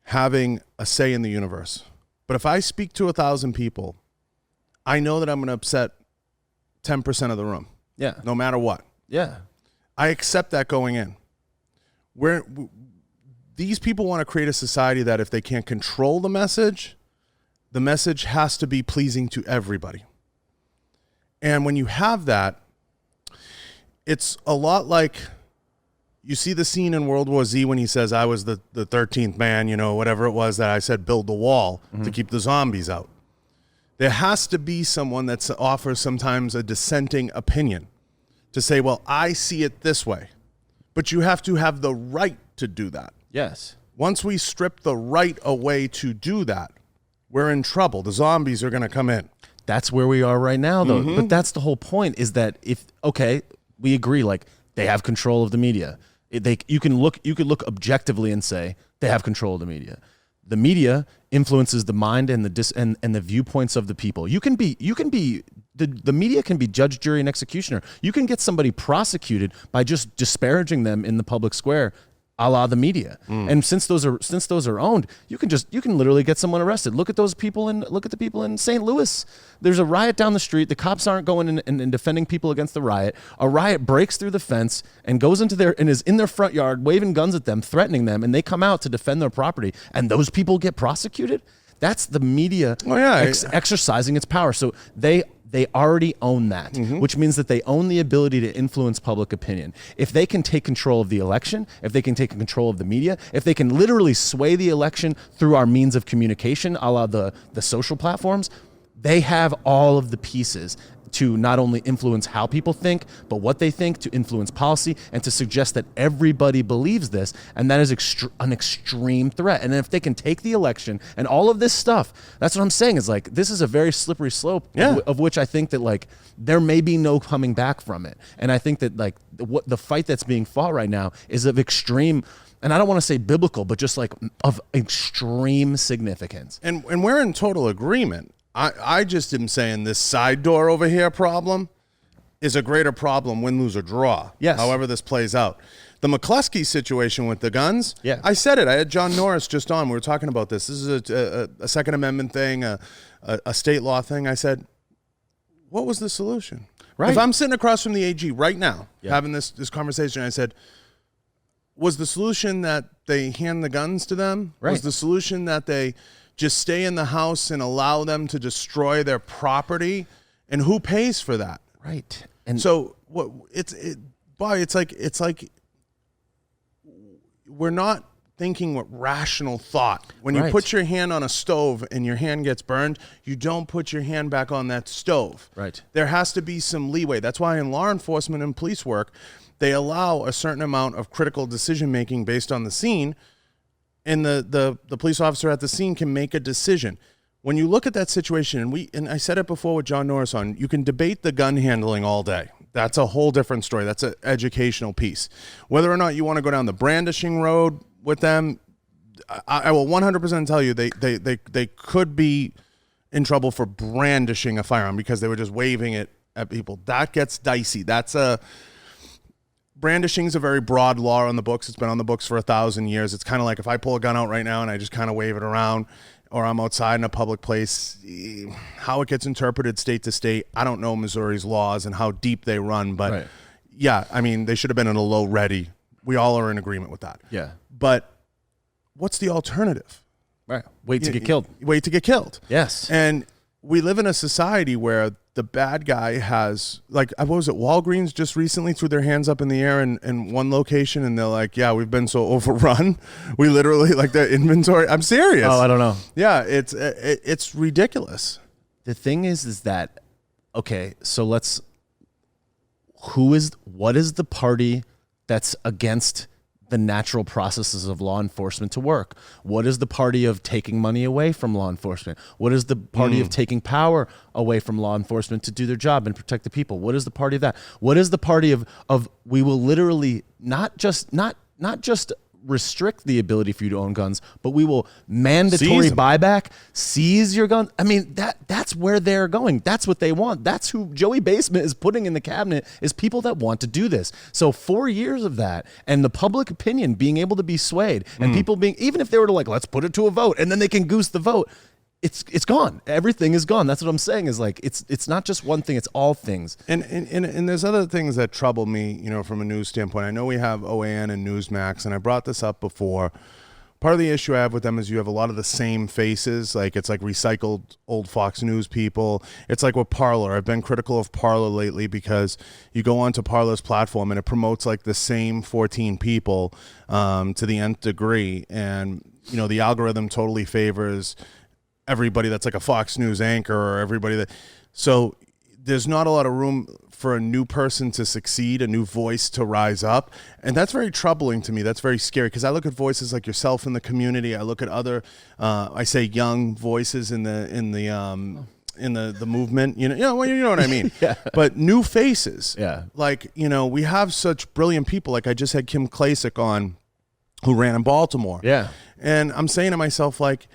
having a say in the universe. But if I speak to 1,000 people, I know that I'm going to upset 10% of the room. Yeah. No matter what. Yeah. I accept that going in. These people want to create a society that if they can't control the message has to be pleasing to everybody. And when you have that, it's a lot like you see the scene in World War Z when he says, I was the 13th man, whatever it was that I said, build the wall to keep the zombies out. There has to be someone that offers sometimes a dissenting opinion to say, well, I see it this way. But you have to have the right to do that. Yes. Once we strip the right away to do that, we're in trouble. The zombies are going to come in. That's where we are right now, though. But that's the whole point, is that we agree, like, they have control of the media. You could look objectively and say they have control of the media. The media influences the mind and the viewpoints of the people. The media can be judge, jury, and executioner. You can get somebody prosecuted by just disparaging them in the public square, a la the media. And since those are owned, you can literally get someone arrested. Look at the people in St. Louis. There's a riot down the street. The cops aren't going in and defending people against the riot. A riot breaks through the fence and goes is in their front yard, waving guns at them, threatening them, and they come out to defend their property, and those people get prosecuted. That's the media exercising its power. So they already own that, which means that they own the ability to influence public opinion. If they can take control of the election, if they can take control of the media, if they can literally sway the election through our means of communication, a la the social platforms, they have all of the pieces to not only influence how people think, but what they think, to influence policy, and to suggest that everybody believes this, and that is an extreme threat. And if they can take the election and all of this stuff, that's what I'm saying, is like, this is a very slippery slope of which I think that, like, there may be no coming back from it. And I think that, like, the fight that's being fought right now is of extreme, and I don't want to say biblical, but just like of extreme significance. And we're in total agreement. I just am saying this side door over here problem is a greater problem, win, lose, or draw. Yes. However this plays out. The McCluskey situation with the guns, yeah. I said it. I had John Norris just on. We were talking about this. This is a Second Amendment thing, a state law thing. I said, what was the solution? Right. If I'm sitting across from the AG right now having this conversation, I said, was the solution that they hand the guns to them? Right. Was the solution that they just stay in the house and allow them to destroy their property? And who pays for that? Right. And so what it's like we're not thinking with rational thought. When you put your hand on a stove and your hand gets burned, you don't put your hand back on that stove. Right. There has to be some leeway. That's why in law enforcement and police work, they allow a certain amount of critical decision making based on the scene. And the police officer at the scene can make a decision. When you look at that situation, and I said it before with John Norris on, you can debate the gun handling all day. That's a whole different story. That's an educational piece. Whether or not you want to go down the brandishing road with them, I will 100% tell you they could be in trouble for brandishing a firearm because they were just waving it at people. That gets dicey. Brandishing is a very broad law on the books. It's been on the books for 1,000 years. It's kind of like if I pull a gun out right now and I just kind of wave it around, or I'm outside in a public place, how it gets interpreted state to state, I don't know Missouri's laws and how deep they run. But yeah, I mean, they should have been in a low ready. We all are in agreement with that. Yeah. But what's the alternative? Right. Wait to get killed. Wait to get killed. Yes. And we live in a society where the bad guy has, like, what was it? Walgreens just recently threw their hands up in the air in one location, and they're like, yeah, we've been so overrun. We literally, like, the inventory. I'm serious. Oh, I don't know. Yeah, it's ridiculous. The thing is that, okay, so what is the party that's against the natural processes of law enforcement to work? What is the party of taking money away from law enforcement? What is the party of taking power away from law enforcement to do their job and protect the people? What is the party of that? What is the party of we will literally not just restrict the ability for you to own guns, but we will mandatory buyback, seize your gun. I mean, that's where they're going. That's what they want. That's who Joey Basement is putting in the cabinet, is people that want to do this. So 4 years of that, and the public opinion being able to be swayed, and people being, even if they were to, like, let's put it to a vote, and then they can goose the vote, it's gone. Everything is gone. That's what I'm saying, is like, it's not just one thing, it's all things. And there's other things that trouble me, from a news standpoint. I know we have OAN and Newsmax, and I brought this up before part of the issue I have with them is you have a lot of the same faces. Like it's like recycled old Fox News people. It's like with Parler. I've been critical of Parler lately because you go onto Parler's platform and it promotes like the same 14 people to the nth degree. And, you know, the algorithm totally favors everybody that's like a Fox News anchor or everybody that. So there's not a lot of room for a new person to succeed, a new voice to rise up. And that's very troubling to me. That's very scary because I look at voices like yourself in the community. I look at other, I say young voices in the movement, you know what I mean? Yeah. But new faces. Yeah. Like, you know, we have such brilliant people. Like I just had Kim Klasick on who ran in Baltimore. Yeah. And I'm saying to myself, like,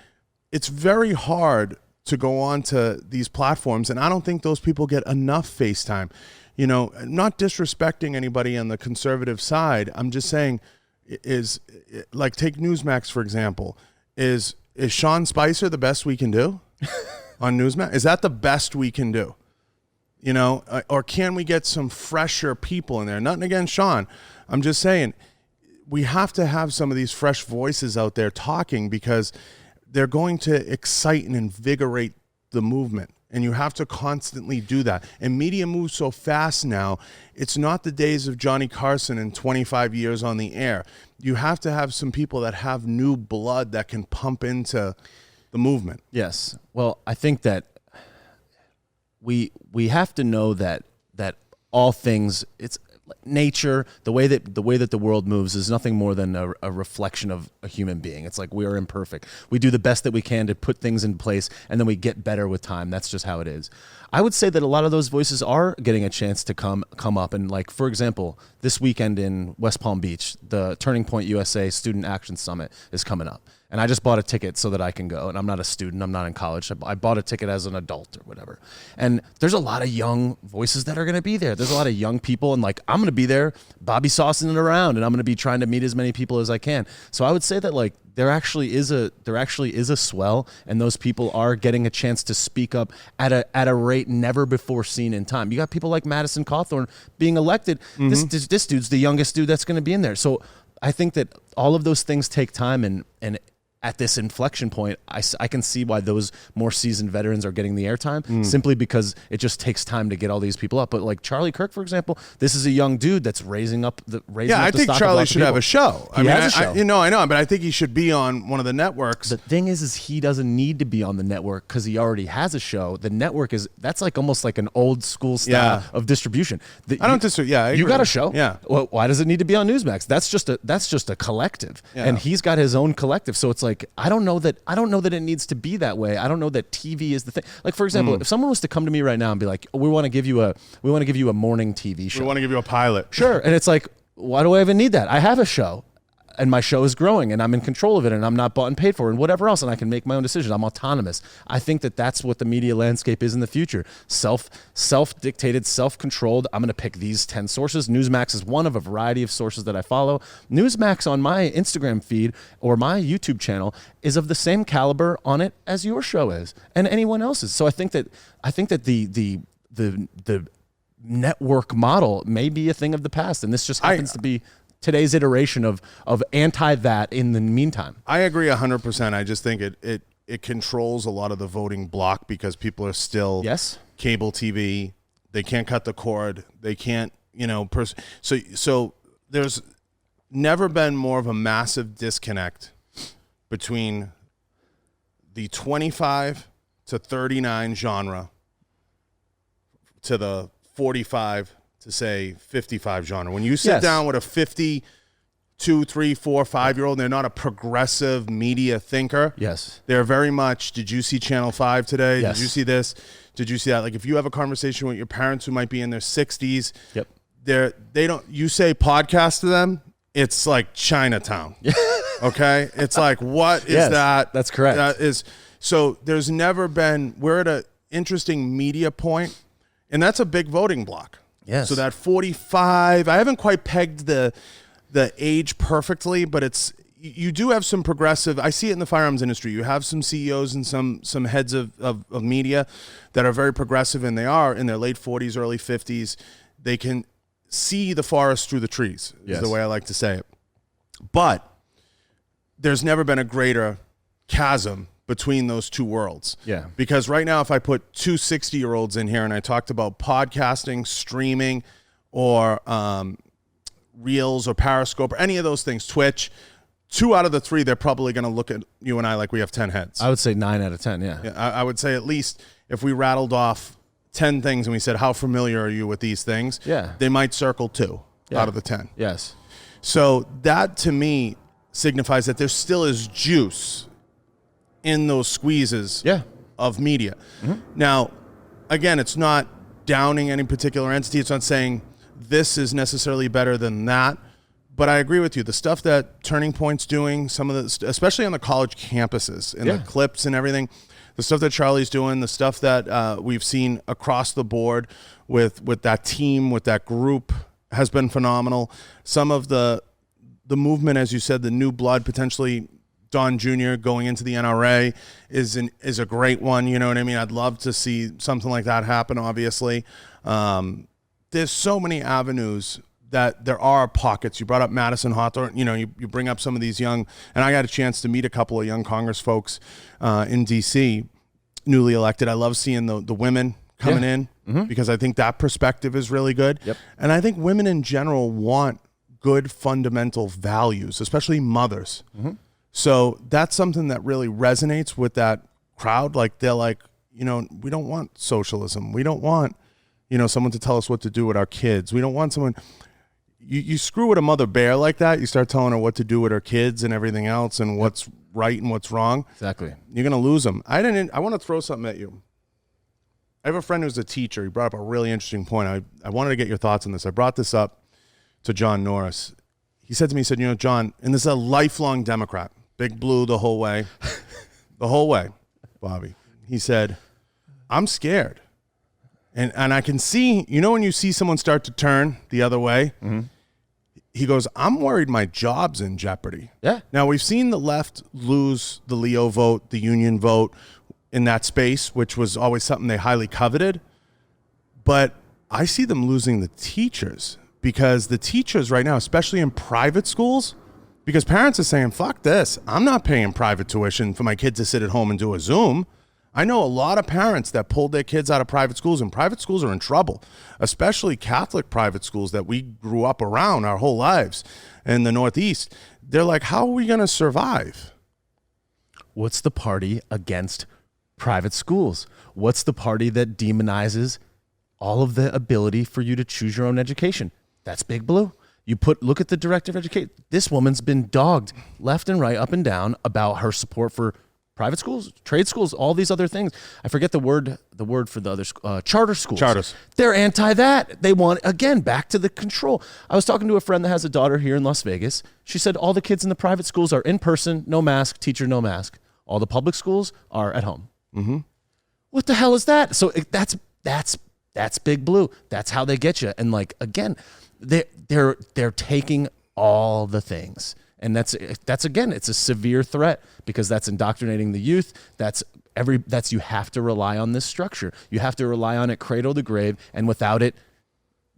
it's very hard to go on to these platforms, and I don't think those people get enough face time. You know, not disrespecting anybody on the conservative side. I'm just saying, is like take Newsmax for example. Is Sean Spicer the best we can do on Newsmax? Is that the best we can do? You know, or can we get some fresher people in there? Nothing against Sean. I'm just saying we have to have some of these fresh voices out there talking because they're going to excite and invigorate the movement. And you have to constantly do that. And media moves so fast now, it's not the days of Johnny Carson and 25 years on the air. You have to have some people that have new blood that can pump into the movement. Yes. Well, I think that we have to know that all things, it's nature, the way that the world moves is nothing more than a reflection of a human being. It's like we are imperfect. We do the best that we can to put things in place, and then we get better with time. That's just how it is. I would say that a lot of those voices are getting a chance to come up. And like, for example, this weekend in West Palm Beach, the Turning Point USA Student Action Summit is coming up. And I just bought a ticket so that I can go. And I'm not a student. I'm not in college. I bought a ticket as an adult or whatever. And there's a lot of young voices that are going to be there. There's a lot of young people. And like, I'm going to be there, Bobby saucing it around. And I'm going to be trying to meet as many people as I can. So I would say that like, there actually is a swell, and those people are getting a chance to speak up at a rate never before seen in time. You got people like Madison Cawthorn being elected. Mm-hmm. This dude's the youngest dude that's going to be in there. So I think that all of those things take time, and at this inflection point, I can see why those more seasoned veterans are getting the airtime simply because it just takes time to get all these people up. But like Charlie Kirk, for example, this is a young dude that's raising up the I think Charlie should have a show. He has a show. I know, but I think he should be on one of the networks. The thing is he doesn't need to be on the network because he already has a show. The network that's like almost like an old school style of distribution. I don't disagree. Yeah, you got a show. Yeah. Well, why does it need to be on Newsmax? That's just a collective, and he's got his own collective. So it's like I don't know that it needs to be that way. I don't know that TV is the thing. Like for example, if someone was to come to me right now and be like, "We want to give you a morning TV show. We want to give you a pilot." Sure. And it's like, why do I even need that? I have a show. And my show is growing, and I'm in control of it, and I'm not bought and paid for, and whatever else, and I can make my own decisions. I'm autonomous. I think that that's what the media landscape is in the future. Self-dictated, self-controlled. I'm going to pick these 10 sources. Newsmax is one of a variety of sources that I follow. Newsmax on my Instagram feed or my YouTube channel is of the same caliber on it as your show is, and anyone else's. So I think that the network model may be a thing of the past, and this just happens to be today's iteration of anti that in the meantime. I agree 100%. I just think it controls a lot of the voting block because people are still cable TV. They can't cut the cord. They can't, so there's never been more of a massive disconnect between the 25 to 39 genre to the 45 to say 55 genre. When you sit down with a 52, 3, 4, 5-year-old, and they're not a progressive media thinker. Yes. They're very much, did you see Channel 5 today? Yes. Did you see this? Did you see that? Like if you have a conversation with your parents who might be in their 60s, you say podcast to them, it's like Chinatown. Okay? It's like, what is that? That's correct. So there's never been, we're at an interesting media point, and that's a big voting block. Yes. So that 45, I haven't quite pegged the age perfectly, but you do have some progressive, I see it in the firearms industry. You have some CEOs and some heads of media that are very progressive, and they are in their late 40s, early 50s. They can see the forest through the trees, is the way I like to say it. But there's never been a greater chasm between those two worlds. Yeah. Because right now, if I put two 60-year-olds in here and I talked about podcasting, streaming, or Reels or Periscope or any of those things, Twitch, 2 out of the 3, they're probably going to look at you and I like we have 10 heads. I would say 9 out of 10, yeah. I would say at least if we rattled off 10 things and we said, how familiar are you with these things? Yeah. They might circle 2 out of the 10. Yes. So that to me signifies that there still is juice in those squeezes of media. Mm-hmm. Now, again, it's not downing any particular entity. It's not saying this is necessarily better than that. But I agree with you. The stuff that Turning Point's doing, some of the, especially on the college campuses and the clips and everything, the stuff that Charlie's doing, the stuff that we've seen across the board with that team, with that group, has been phenomenal. Some of the movement, as you said, the new blood, potentially Don Jr. going into the NRA is a great one. You know what I mean? I'd love to see something like that happen, obviously. There's so many avenues that there are pockets. You brought up Madison Hawthorne. You know, you bring up some of these young, and I got a chance to meet a couple of young Congress folks in D.C., newly elected. I love seeing the women coming in because I think that perspective is really good. Yep. And I think women in general want good fundamental values, especially mothers. Mm-hmm. So that's something that really resonates with that crowd. Like, they're like, you know, we don't want socialism. We don't want, you know, someone to tell us what to do with our kids. We don't want someone... You screw with a mother bear like that, you start telling her what to do with her kids and everything else and what's right and what's wrong. Exactly. You're going to lose them. I want to throw something at you. I have a friend who's a teacher. He brought up a really interesting point. I wanted to get your thoughts on this. I brought this up to John Norris. He said to me, he said, you know, John, and this is a lifelong Democrat, big blue the whole way, Bobby. He said, I'm scared. And I can see, you know, when you see someone start to turn the other way, he goes, I'm worried my job's in jeopardy. Yeah. Now, we've seen the left lose the Leo vote, the union vote in that space, which was always something they highly coveted. But I see them losing the teachers, because the teachers right now, especially in private schools, because parents are saying, fuck this. I'm not paying private tuition for my kid to sit at home and do a Zoom. I know a lot of parents that pulled their kids out of private schools, and private schools are in trouble, especially Catholic private schools that we grew up around our whole lives in the Northeast. They're like, how are we going to survive? What's the party against private schools? What's the party that demonizes all of the ability for you to choose your own education? That's Big Blue. Look at the director of education. This woman's been dogged left and right, up and down, about her support for private schools, trade schools, all these other things. I forget the word for the other charter schools. Charters. They're anti that. They want, again, back to the control. I was talking to a friend that has a daughter here in Las Vegas. She said all the kids in the private schools are in person, no mask, teacher, no mask. All the public schools are at home. Mm-hmm. What the hell is that? So that's Big Blue. That's how they get you. And like, again, they're taking all the things. And that's again, it's a severe threat, because that's indoctrinating the youth. You have to rely on this structure. You have to rely on it cradle to grave, and without it,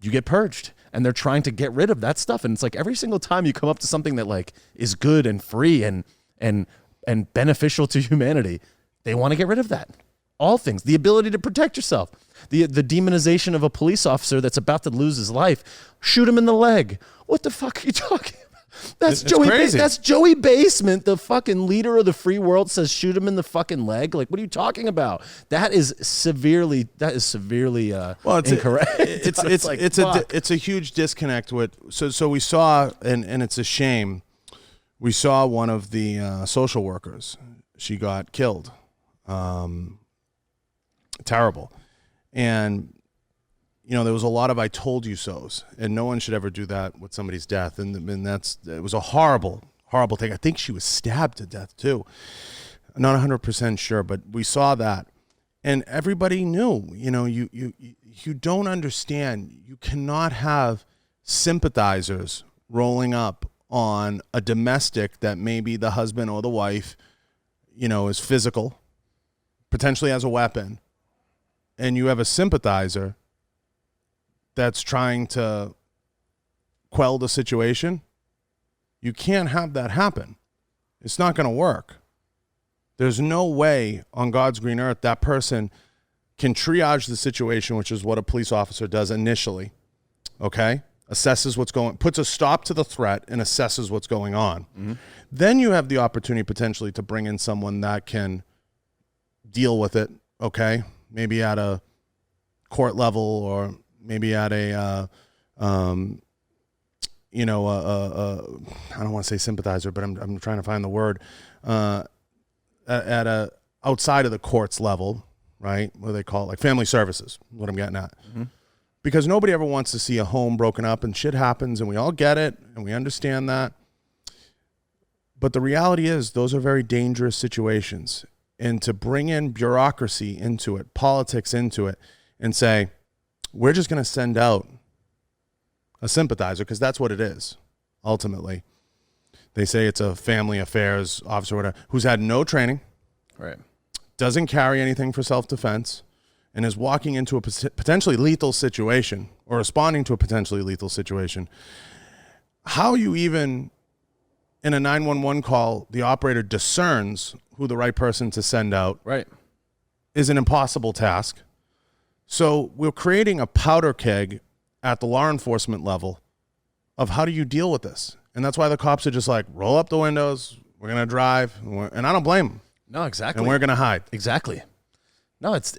you get purged. And they're trying to get rid of that stuff. And it's like every single time you come up to something that like is good and free and beneficial to humanity, they want to get rid of that. All things, the ability to protect yourself, the demonization of a police officer that's about to lose his life, shoot him in the leg. What the fuck are you talking about? That's Joey Basement, the fucking leader of the free world, says shoot him in the fucking leg. Like, what are you talking about? That is severely incorrect. It's a huge disconnect with. So we saw, and it's a shame. We saw one of the social workers. She got killed. Terrible. And you know, there was a lot of I told you so's, and no one should ever do that with somebody's death. And it was a horrible, horrible thing. I think she was stabbed to death too. I'm not 100% sure, but we saw that, and everybody knew, you know, you don't understand. You cannot have sympathizers rolling up on a domestic that maybe the husband or the wife, you know, is physical, potentially has a weapon, and you have a sympathizer that's trying to quell the situation. You can't have that happen. It's not going to work. There's no way on God's green earth that person can triage the situation, which is what a police officer does initially, okay? Assesses what's going, puts a stop to the threat and assesses what's going on. Mm-hmm. Then you have the opportunity potentially to bring in someone that can deal with it, okay? Maybe at a court level or maybe at a, I don't want to say sympathizer, but I'm trying to find the word, at a outside of the courts level, right? What do they call it? Like family services, what I'm getting at. Mm-hmm. Because nobody ever wants to see a home broken up, and shit happens, and we all get it, and we understand that. But the reality is those are very dangerous situations. And to bring in bureaucracy into it, politics into it, and say, we're just going to send out a sympathizer, because that's what it is, ultimately. They say it's a family affairs officer, whatever, who's had no training, right? Doesn't carry anything for self-defense, and is walking into a potentially lethal situation or responding to a potentially lethal situation. How you even, in a 911 call, the operator discerns who the right person to send out, right, is an impossible task. So we're creating a powder keg at the law enforcement level of how do you deal with this? And that's why the cops are just like, roll up the windows, we're going to drive, and I don't blame them. No, exactly. And we're going to hide. Exactly. No, it's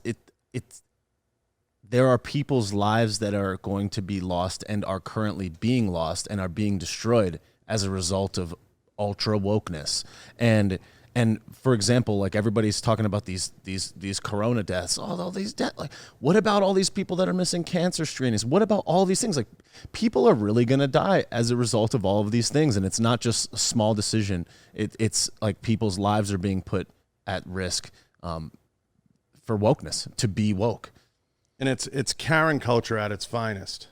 there are people's lives that are going to be lost and are currently being lost and are being destroyed as a result of ultra wokeness. And for example, like everybody's talking about these corona deaths. Oh, all these deaths. Like, what about all these people that are missing cancer screenings? What about all these things? Like, people are really going to die as a result of all of these things. And it's not just a small decision. It's like people's lives are being put at risk for wokeness, to be woke. And it's Karen culture at its finest,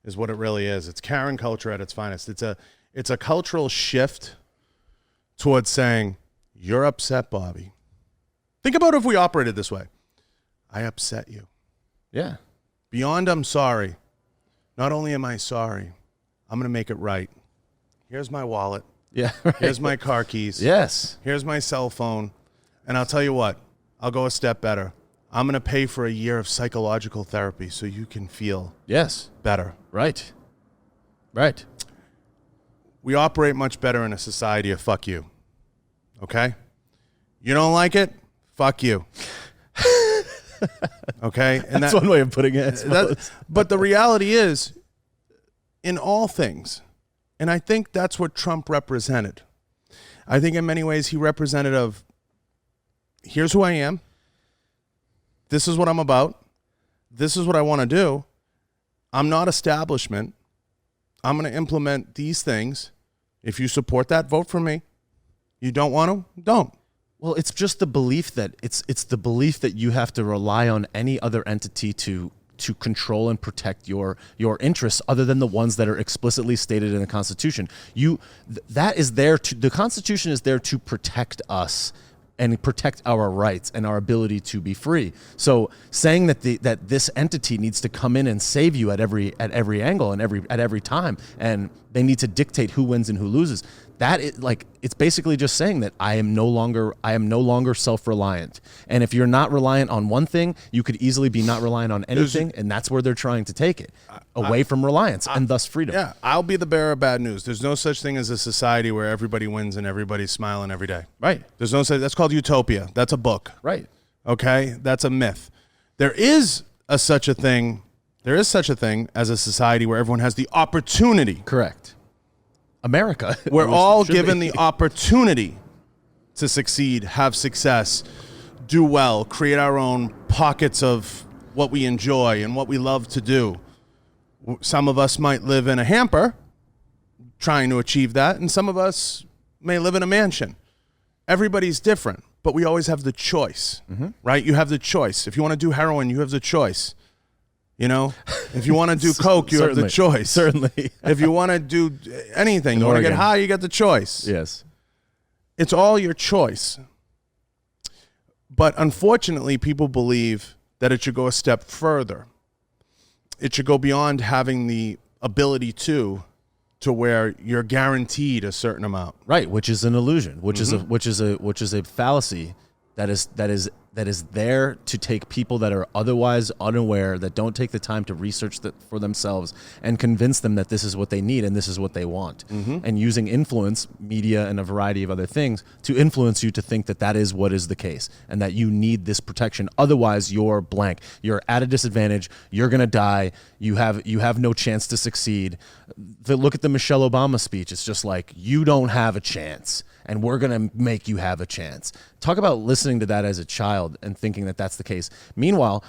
is what it really is. It's Karen culture at its finest. It's a cultural shift towards saying, you're upset, Bobby. Think about if we operated this way. I upset you. Yeah. Beyond I'm sorry. Not only am I sorry, I'm going to make it right. Here's my wallet. Yeah. Right. Here's my car keys. Yes. Here's my cell phone. And I'll tell you what, I'll go a step better. I'm going to pay for a year of psychological therapy so you can feel better. Right. Right. We operate much better in a society of fuck you. Okay? You don't like it? Fuck you. Okay? And that's one way of putting it. But the reality is, in all things, and I think that's what Trump represented. I think in many ways he represented of, here's who I am. This is what I'm about. This is what I want to do. I'm not establishment. I'm going to implement these things. If you support that, vote for me. You don't want to? Don't. Well, it's just the belief that it's the belief that you have to rely on any other entity to control and protect your interests other than the ones that are explicitly stated in the Constitution. That is there to, the Constitution is there to protect us and protect our rights and our ability to be free. So saying that that this entity needs to come in and save you at every angle and at every time, and they need to dictate who wins and who loses, that is like, it's basically just saying that I am no longer self-reliant. And if you're not reliant on one thing, you could easily be not reliant on anything, and that's where they're trying to take it away from reliance and thus freedom. Yeah, I'll be the bearer of bad news. There's no such thing as a society where everybody wins and everybody's smiling every day. Right. There's no such, that's called utopia. That's a book. Right. Okay? That's a myth. There is such a thing as a society where everyone has the opportunity. Correct. America. We're all given the opportunity to succeed, have success, do well, create our own pockets of what we enjoy and what we love to do. Some of us might live in a hamper trying to achieve that, and some of us may live in a mansion. Everybody's different, but we always have the choice, right? You have the choice. If you want to do heroin, you have the choice. You know, if you want to do coke, you have the choice. Certainly. If you want to do anything, you want to get high, you got the choice. Yes. It's all your choice. But unfortunately, people believe that it should go a step further. It should go beyond having the ability to to where you're guaranteed a certain amount. Right, which is an illusion, which is a fallacy that is there to take people that are otherwise unaware, that don't take the time to research for themselves and convince them that this is what they need and this is what they want. And using influence, media, and a variety of other things to influence you to think that that is what is the case and that you need this protection. Otherwise, you're blank. You're at a disadvantage. You're going to die. You have no chance to succeed. Look at the Michelle Obama speech. It's just like, you don't have a chance, and we're going to make you have a chance. Talk about listening to that as a child and thinking that that's the case. Meanwhile,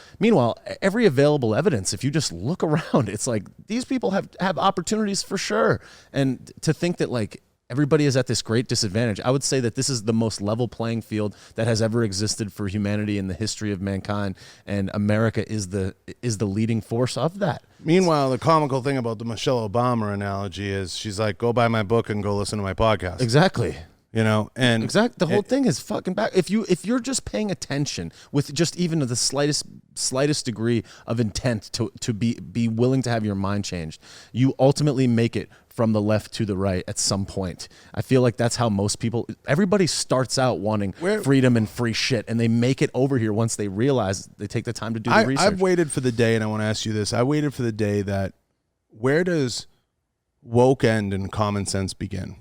every available evidence, if you just look around, it's like these people have opportunities for sure. And to think that like everybody is at this great disadvantage, I would say that this is the most level playing field that has ever existed for humanity in the history of mankind, and America is the leading force of that. Meanwhile, the comical thing about the Michelle Obama analogy is she's like, go buy my book and go listen to my podcast. Exactly. You know, and the whole thing is fucking back. If you're just paying attention with just even the slightest degree of intent to be willing to have your mind changed, you ultimately make it from the left to the right at some point. I feel like that's how everybody starts out wanting freedom and free shit, and they make it over here once they realize they take the time to do the research. I've waited for the day, and I want to ask you this. I waited for the day that, where does woke end and common sense begin?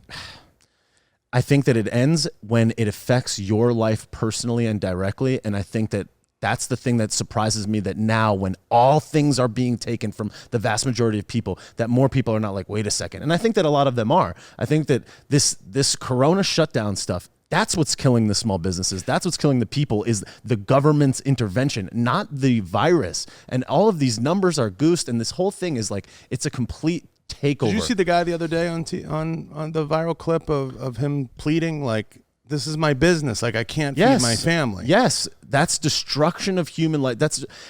I think that it ends when it affects your life personally and directly, and I think that that's the thing that surprises me, that now when all things are being taken from the vast majority of people, that more people are not like, wait a second. And I think that a lot of them are. I think that this corona shutdown stuff, that's what's killing the small businesses. That's what's killing the people, is the government's intervention, not the virus. And all of these numbers are goosed, and this whole thing is like, it's a complete takeover. Did you see the guy the other day on the viral clip of him pleading like, this is my business, like I can't feed my family? Yes, that's destruction of human life.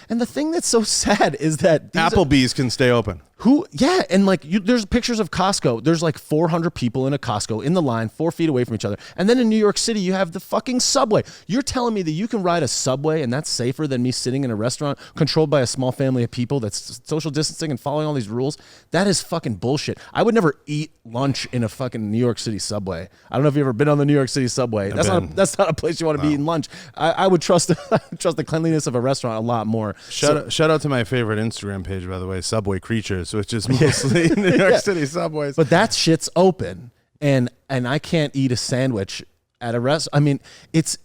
And the thing that's so sad is that Applebee's can stay open. And like there's pictures of Costco. There's like 400 people in a Costco in the line 4 feet away from each other. And then in New York City, you have the fucking subway. You're telling me that you can ride a subway and that's safer than me sitting in a restaurant controlled by a small family of people that's social distancing and following all these rules? That is fucking bullshit. I would never eat lunch in a fucking New York City subway. I don't know if you've ever been on the New York City subway. That's not a place you want to be eating lunch. I would trust the cleanliness of a restaurant a lot more. Shout out to my favorite Instagram page, by the way, Subway Creatures, which is mostly New York City subways. But that shit's open, and I can't eat a sandwich at a restaurant. I mean, it's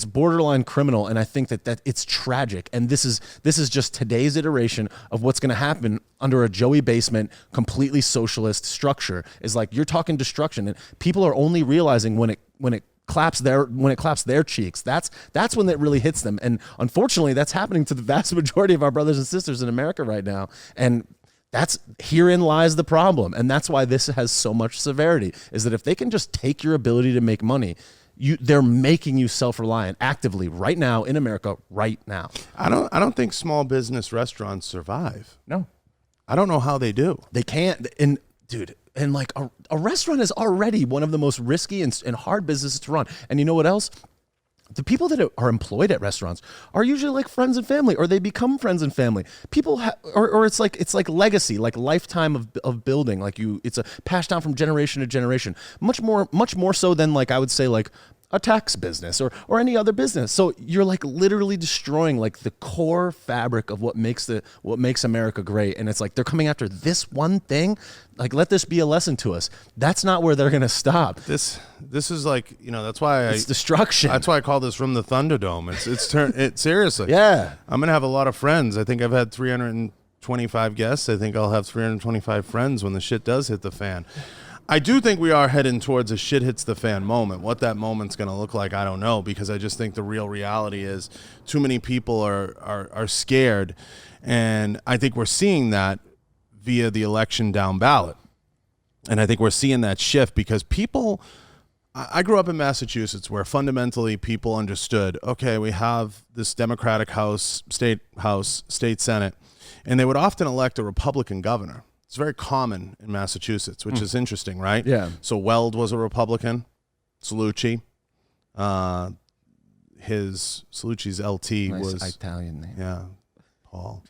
borderline criminal, and I think that it's tragic. And this is just today's iteration of what's going to happen under a Joey Basement, completely socialist structure. Is like, you're talking destruction, and people are only realizing when it claps their cheeks. That's when it really hits them. And unfortunately, that's happening to the vast majority of our brothers and sisters in America right now. And herein lies the problem. And that's why this has so much severity, is that if they can just take your ability to make money, they're making you self-reliant actively right now in America right now. I don't think small business restaurants survive. No. I don't know how they do. They can't. And dude, and like a restaurant is already one of the most risky and hard businesses to run. And you know what else? The people that are employed at restaurants are usually like friends and family, or they become friends and family. People or it's like legacy, like lifetime of building. Like it's a passed down from generation to generation. Much more so than, like, I would say, like a tax business or any other business. So you're like literally destroying like the core fabric of what makes America great. And it's like, they're coming after this one thing. Like, let this be a lesson to us. That's not where they're going to stop. This is like, that's why it's destruction. That's why I call this from the Thunderdome. It's seriously. Yeah. I'm going to have a lot of friends. I think I've had 325 guests. I think I'll have 325 friends when the shit does hit the fan. I do think we are heading towards a shit hits the fan moment. What that moment's going to look like, I don't know, because I just think the real reality is too many people are scared, and I think we're seeing that via the election down ballot. And I think we're seeing that shift because people, I grew up in Massachusetts where fundamentally people understood, okay, we have this Democratic state Senate, and they would often elect a Republican governor. It's very common in Massachusetts, which is interesting, right? Yeah. So Weld was a Republican. Salucci. Salucci's LT nice was Italian name. Yeah. Paul.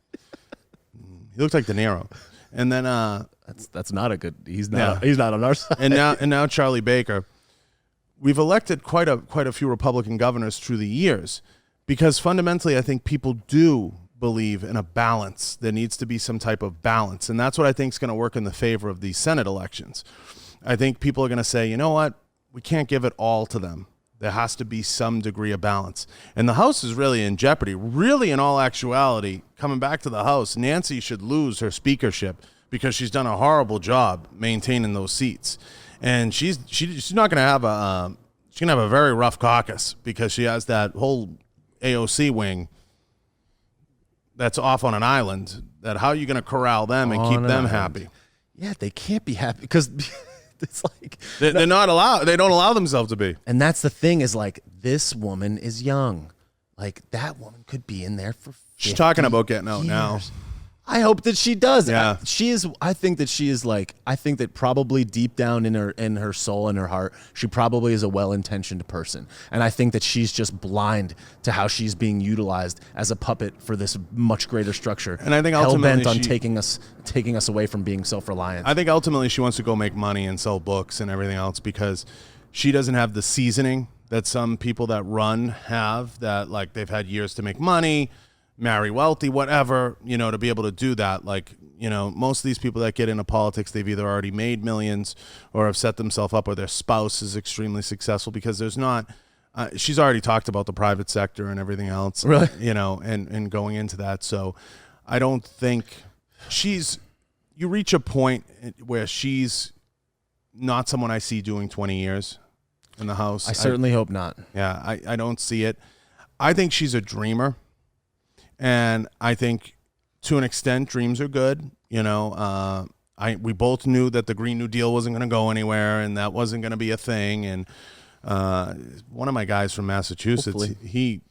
He looks like De Niro. And then That's not a good. He's not. He's not on our side. and now Charlie Baker. We've elected quite a few Republican governors through the years because fundamentally I think people do believe in a balance. There needs to be some type of balance, and that's what I think is going to work in the favor of these Senate elections. I think people are going to say, you know what, we can't give it all to them. There has to be some degree of balance. And the House is really in jeopardy. Really, in all actuality, coming back to the House, Nancy should lose her speakership because she's done a horrible job maintaining those seats. And she's not going to have she's going to have a very rough caucus because she has that whole AOC wing that's off on an island. That how are you going to corral them and keep them happy? Yeah, they can't be happy because it's like they're not allowed. They don't allow themselves to be. And that's the thing is like this woman is young. Like that woman could be in there for 50 She's talking about getting out years. now. I hope that she does. Yeah. She is. I think that she is like. I think that probably deep down in her soul and her heart, she probably is a well-intentioned person. And I think that she's just blind to how she's being utilized as a puppet for this much greater structure. And I think ultimately hell-bent on taking us away from being self-reliant. I think ultimately she wants to go make money and sell books and everything else because she doesn't have the seasoning that some people that run have. That like they've had years to make money. Marry wealthy, whatever, to be able to do that. Like, most of these people that get into politics, they've either already made millions or have set themselves up or their spouse is extremely successful because there's not, she's already talked about the private sector and everything else, really? And going into that. So I don't think you reach a point where she's not someone I see doing 20 years in the House. I certainly hope not. Yeah, I don't see it. I think she's a dreamer. And I think, to an extent, dreams are good. We both knew that the Green New Deal wasn't going to go anywhere, and that wasn't going to be a thing. And one of my guys from Massachusetts, he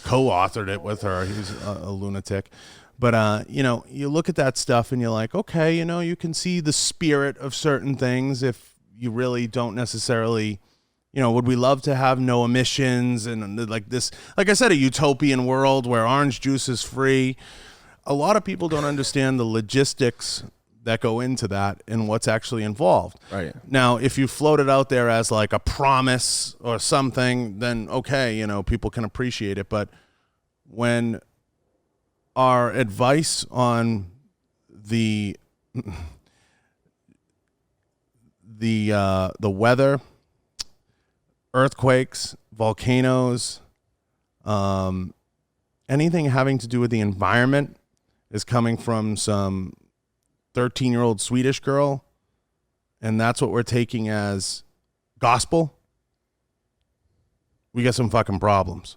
co-authored it with her. He's a lunatic. But you look at that stuff, and you're like, okay, you can see the spirit of certain things if you really don't necessarily. Would we love to have no emissions and like this, like I said, a utopian world where orange juice is free? A lot of people don't understand the logistics that go into that and what's actually involved. Right. Now, if you float it out there as like a promise or something, then okay, people can appreciate it. But when our advice on the weather, earthquakes, volcanoes, anything having to do with the environment is coming from some 13-year-old Swedish girl, and that's what we're taking as gospel, we got some fucking problems.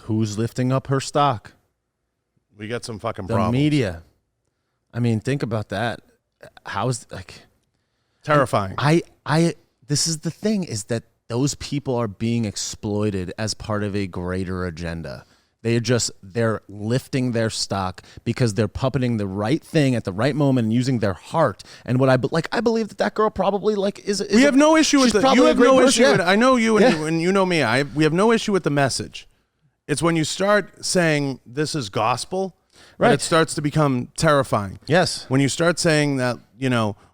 Who's lifting up her stock? We got some fucking The problems. media. I mean, think about that. How's like terrifying. This is the thing is that those people are being exploited as part of a greater agenda. They're lifting their stock because they're puppeting the right thing at the right moment and using their heart. And what I believe that girl probably is. We have no issue with it. You have no issue with it. I know you and you know me. We have no issue with the message. It's when you start saying this is gospel, right? It starts to become terrifying. Yes. When you start saying that,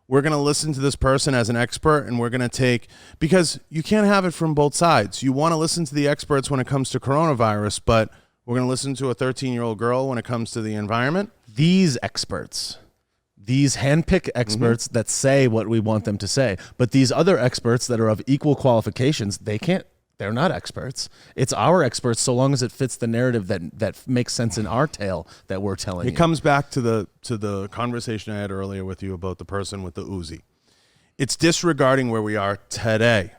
we're going to listen to this person as an expert and we're going to because you can't have it from both sides. You want to listen to the experts when it comes to coronavirus, but we're going to listen to a 13-year-old girl when it comes to the environment. These experts, these handpicked experts that say what we want them to say, but these other experts that are of equal qualifications, they're not experts. It's our experts so long as it fits the narrative that makes sense in our tale that we're telling you. It comes back to the conversation I had earlier with you about the person with the Uzi. It's disregarding where we are today.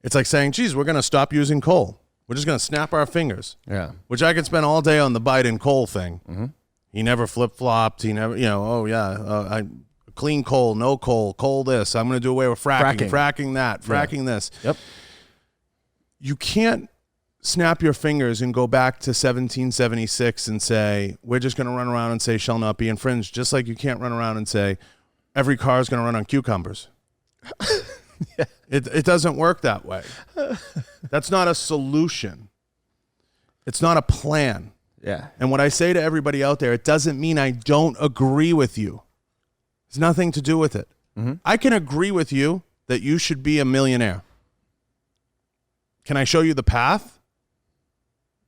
It's like saying, geez, we're going to stop using coal. We're just going to snap our fingers. Yeah. Which I could spend all day on the Biden coal thing. Mm-hmm. He never flip-flopped. He never, clean coal, no coal this. I'm going to do away with fracking that, fracking this. Yep. You can't snap your fingers and go back to 1776 and say, we're just going to run around and say shall not be infringed, just like you can't run around and say every car is going to run on cucumbers. Yeah. It doesn't work that way. That's not a solution. It's not a plan. Yeah. And what I say to everybody out there, it doesn't mean I don't agree with you. It's nothing to do with it. Mm-hmm. I can agree with you that you should be a millionaire. Can I show you the path?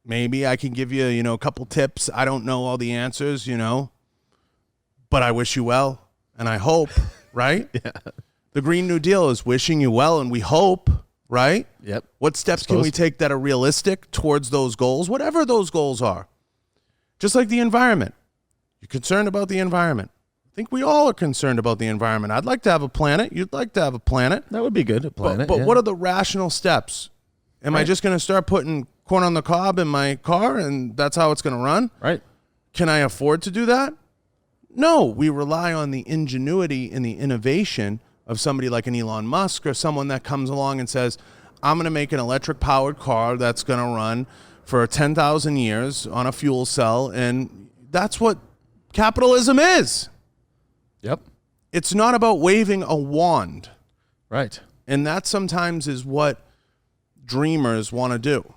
Maybe I can give you, a couple tips. I don't know all the answers, but I wish you well and I hope, right? Yeah. The Green New Deal is wishing you well and we hope, right? Yep. What steps can we take that are realistic towards those goals, whatever those goals are? Just like the environment. You're concerned about the environment. I think we all are concerned about the environment. I'd like to have a planet. You'd like to have a planet. That would be good, a planet. But what are the rational steps? Am I just going to start putting corn on the cob in my car and that's how it's going to run? Right. Can I afford to do that? No. We rely on the ingenuity and the innovation of somebody like an Elon Musk or someone that comes along and says, I'm going to make an electric-powered car that's going to run for 10,000 years on a fuel cell, and that's what capitalism is. Yep. It's not about waving a wand. Right. And that sometimes is what dreamers want to do.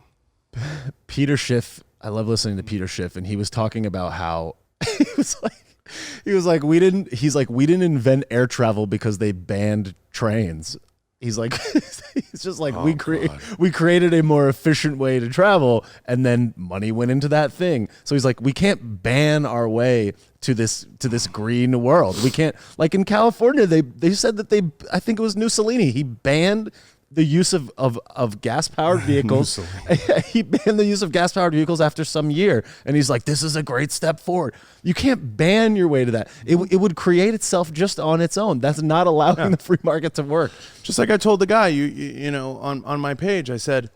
Peter Schiff, I love listening to Peter Schiff, and he was talking about how he was like we didn't invent air travel because they banned trains. He's like it's just like we created a more efficient way to travel, and then money went into that thing. So he's like, we can't ban our way to this green world. We can't, like in California, they said that I think it was Mussolini, he banned the use of gas-powered vehicles. He banned the use of gas-powered vehicles after some year. And he's like, this is a great step forward. You can't ban your way to that. It would create itself just on its own. That's not allowing the free market to work. Just like I told the guy, on my page, I said,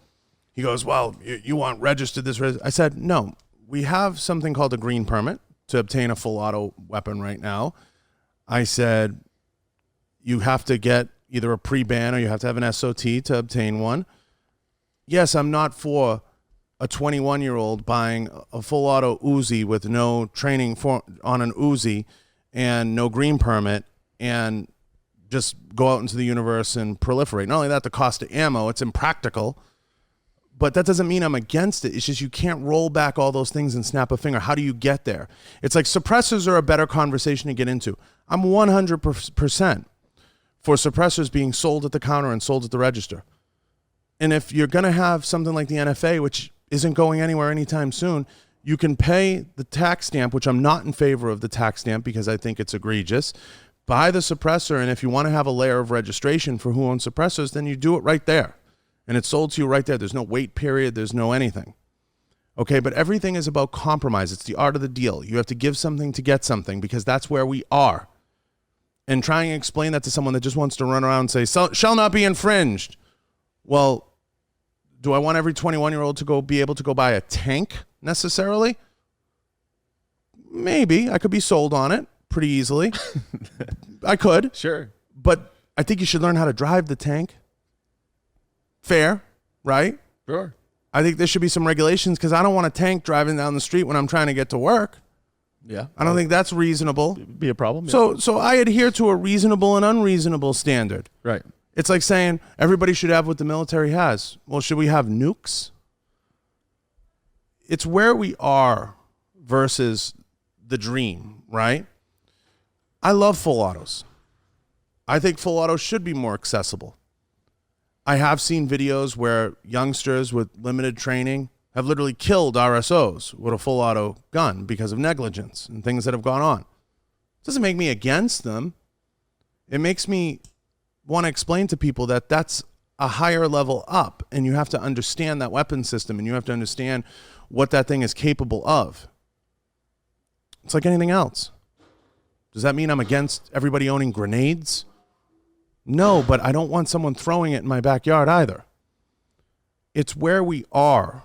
he goes, well, you want registered this. I said, no, we have something called a green permit to obtain a full auto weapon right now. I said, you have to get either a pre-ban or you have to have an SOT to obtain one. Yes, I'm not for a 21-year-old buying a full auto Uzi with no training on an Uzi and no green permit and just go out into the universe and proliferate. Not only that, the cost of ammo, it's impractical, but that doesn't mean I'm against it. It's just you can't roll back all those things and snap a finger. How do you get there? It's like suppressors are a better conversation to get into. I'm 100% for suppressors being sold at the counter and sold at the register. And if you're going to have something like the NFA, which isn't going anywhere anytime soon, you can pay the tax stamp, which I'm not in favor of the tax stamp because I think it's egregious. Buy the suppressor, and if you want to have a layer of registration for who owns suppressors, then you do it right there. And it's sold to you right there. There's no wait period. There's no anything. Okay, but everything is about compromise. It's the art of the deal. You have to give something to get something because that's where we are. And trying to explain that to someone that just wants to run around and say, shall not be infringed. Well, do I want every 21-year-old to be able to go buy a tank necessarily? Maybe. I could be sold on it pretty easily. I could. Sure. But I think you should learn how to drive the tank. Fair, right? Sure. I think there should be some regulations because I don't want a tank driving down the street when I'm trying to get to work. Yeah. I don't think that's reasonable. Be a problem. Yeah. So I adhere to a reasonable and unreasonable standard. Right. It's like saying everybody should have what the military has. Well, should we have nukes? It's where we are versus the dream, right? I love full autos. I think full autos should be more accessible. I have seen videos where youngsters with limited training have literally killed RSOs with a full auto gun because of negligence and things that have gone on. It doesn't make me against them. It makes me want to explain to people that that's a higher level up, and you have to understand that weapon system, and you have to understand what that thing is capable of. It's like anything else. Does that mean I'm against everybody owning grenades? No, but I don't want someone throwing it in my backyard either. It's where we are.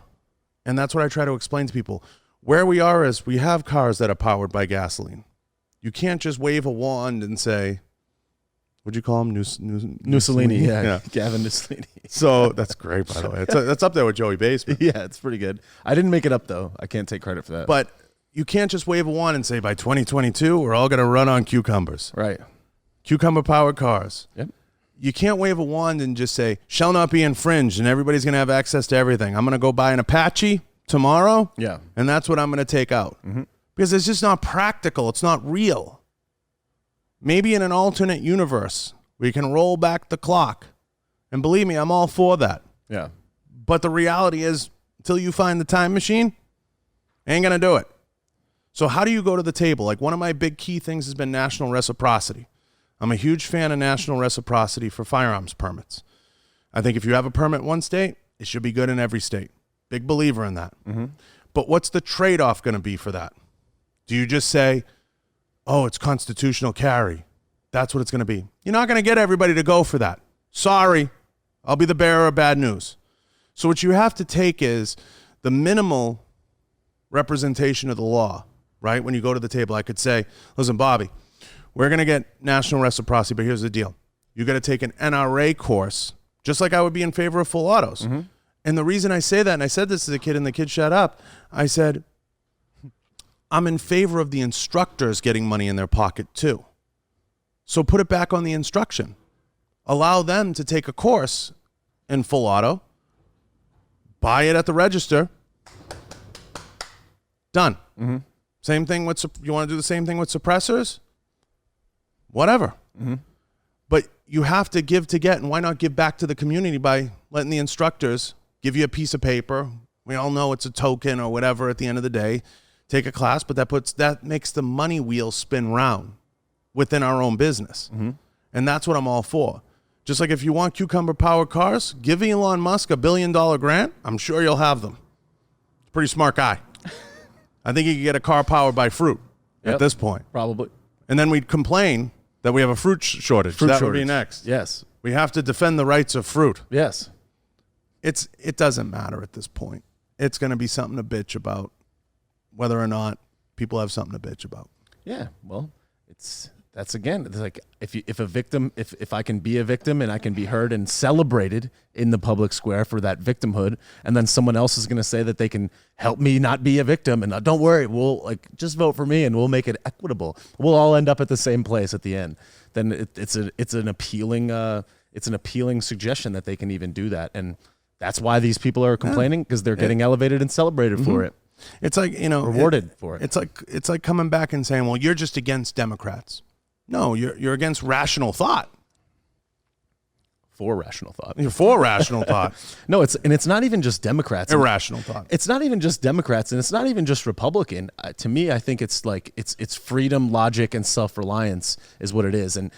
And that's what I try to explain to people. Where we are is we have cars that are powered by gasoline. You can't just wave a wand and say, what'd you call him? Mussolini. Yeah. Gavin Mussolini. So that's great, by the way. That's up there with Joey Baseman. Yeah, it's pretty good. I didn't make it up, though. I can't take credit for that. But you can't just wave a wand and say, by 2022, we're all going to run on cucumbers. Right. Cucumber-powered cars. Yep. You can't wave a wand and just say, shall not be infringed, and everybody's going to have access to everything. I'm going to go buy an Apache tomorrow. Yeah. And that's what I'm going to take out. Because it's just not practical. It's not real. Maybe in an alternate universe, we can roll back the clock. And believe me, I'm all for that. Yeah. But the reality is, until you find the time machine, ain't going to do it. So how do you go to the table? Like, one of my big key things has been national reciprocity. I'm a huge fan of national reciprocity for firearms permits. I think if you have a permit in one state, it should be good in every state. Big believer in that. But what's the trade-off going to be for that? Do you just say, oh, it's constitutional carry? That's what it's going to be. You're not going to get everybody to go for that. Sorry. I'll be the bearer of bad news. So what you have to take is the minimal representation of the law, right? When you go to the table, I could say, listen, Bobby, we're going to get national reciprocity, but here's the deal. You got to take an NRA course, just like I would be in favor of full autos. And the reason I say that, and I said this to the kid, and the kid shut up, I said, I'm in favor of the instructors getting money in their pocket too. So put it back on the instruction. Allow them to take a course in full auto, buy it at the register, done. Same thing with, you want to do the same thing with suppressors? Whatever. But you have to give to get, and why not give back to the community by letting the instructors give you a piece of paper? We all know it's a token or whatever at the end of the day. Take a class, but that makes the money wheel spin round within our own business. And that's what I'm all for. Just like if you want cucumber powered cars, give Elon Musk $1 billion grant. I'm sure you'll have them. He's a pretty smart guy. I think he could get a car powered by fruit at this point. Probably. And then we'd complain that we have a fruit shortage. That would be next. Yes. We have to defend the rights of fruit. Yes. It doesn't matter at this point. It's going to be something to bitch about, whether or not people have something to bitch about. Yeah. Well, that's again, it's like if I can be a victim and I can be heard and celebrated in the public square for that victimhood, and then someone else is going to say that they can help me not be a victim, and don't worry, we'll just vote for me and we'll make it equitable. We'll all end up at the same place at the end. Then it's an appealing suggestion that they can even do that, and that's why these people are complaining, because they're getting elevated and celebrated for it. It's like, rewarded for it. It's like coming back and saying, well, you're just against Democrats. No, you're against rational thought. For rational thought. You're for rational thought. No, it's not even just Democrats. Irrational thought. It's not even just Democrats, and it's not even just Republican. To me, I think it's freedom, logic, and self-reliance is what it is. And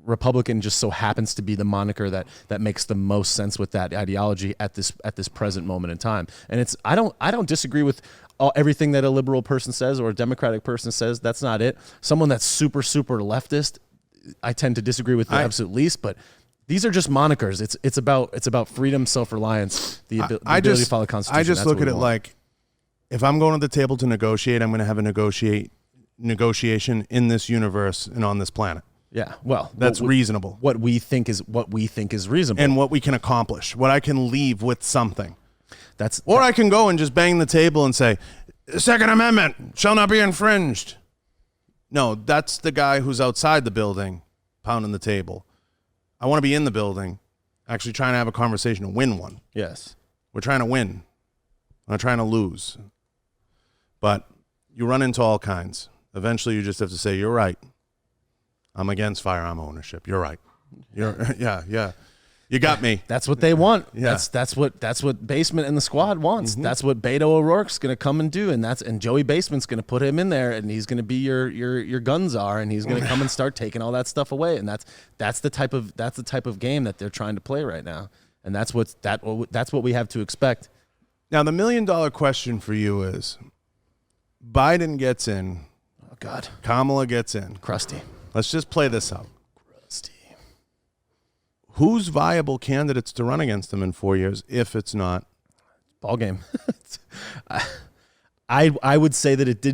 Republican just so happens to be the moniker that makes the most sense with that ideology at this present moment in time. And I don't disagree with everything that a liberal person says or a Democratic person says. That's not it. Someone that's super, super leftist, I tend to disagree with the absolute least, but these are just monikers. It's about freedom, self-reliance, the ability to follow the Constitution. I just look at it like, if I'm going to the table to negotiate, I'm going to have a negotiation in this universe and on this planet. Yeah, well, that's reasonable. What we think is reasonable, and what we can accomplish, what I can leave with something. I can go and just bang the table and say, Second Amendment shall not be infringed. No, that's the guy who's outside the building pounding the table. I want to be in the building, actually trying to have a conversation to win one. Yes. We're trying to win. We're not trying to lose. But you run into all kinds. Eventually you just have to say, you're right. I'm against firearm ownership. You're right. Yeah. You got me. That's what they want. Yeah. That's what Basement and the squad wants. That's what Beto O'Rourke's going to come and do, and Joey Basement's going to put him in there, and he's going to be your gun czar, and he's going to come and start taking all that stuff away, and that's the type of game that they're trying to play right now, and that's what we have to expect. Now the $1 million question for you is: Biden gets in. Oh God. Kamala gets in. Crusty. Let's just play this out. Crusty. Who's viable candidates to run against them in 4 years if it's not? Ball game. I would say that it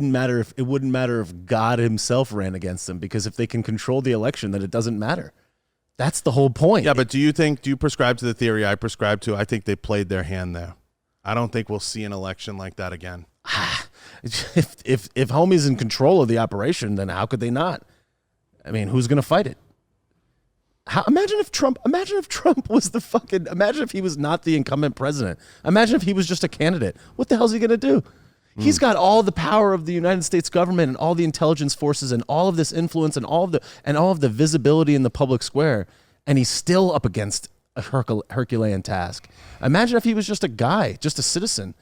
wouldn't matter if God himself ran against them, because if they can control the election, then it doesn't matter. That's the whole point. Yeah, but do you prescribe to the theory I prescribe to? I think they played their hand there. I don't think we'll see an election like that again. If homie's in control of the operation, then how could they not? I mean, who's going to fight it? Imagine if Trump was imagine if he was not the incumbent president. Imagine if he was just a candidate. What the hell is he going to do? He's got all the power of the United States government and all the intelligence forces and all of this influence and all of the visibility in the public square, and he's still up against a Herculean task. Imagine if he was just a guy, just a citizen.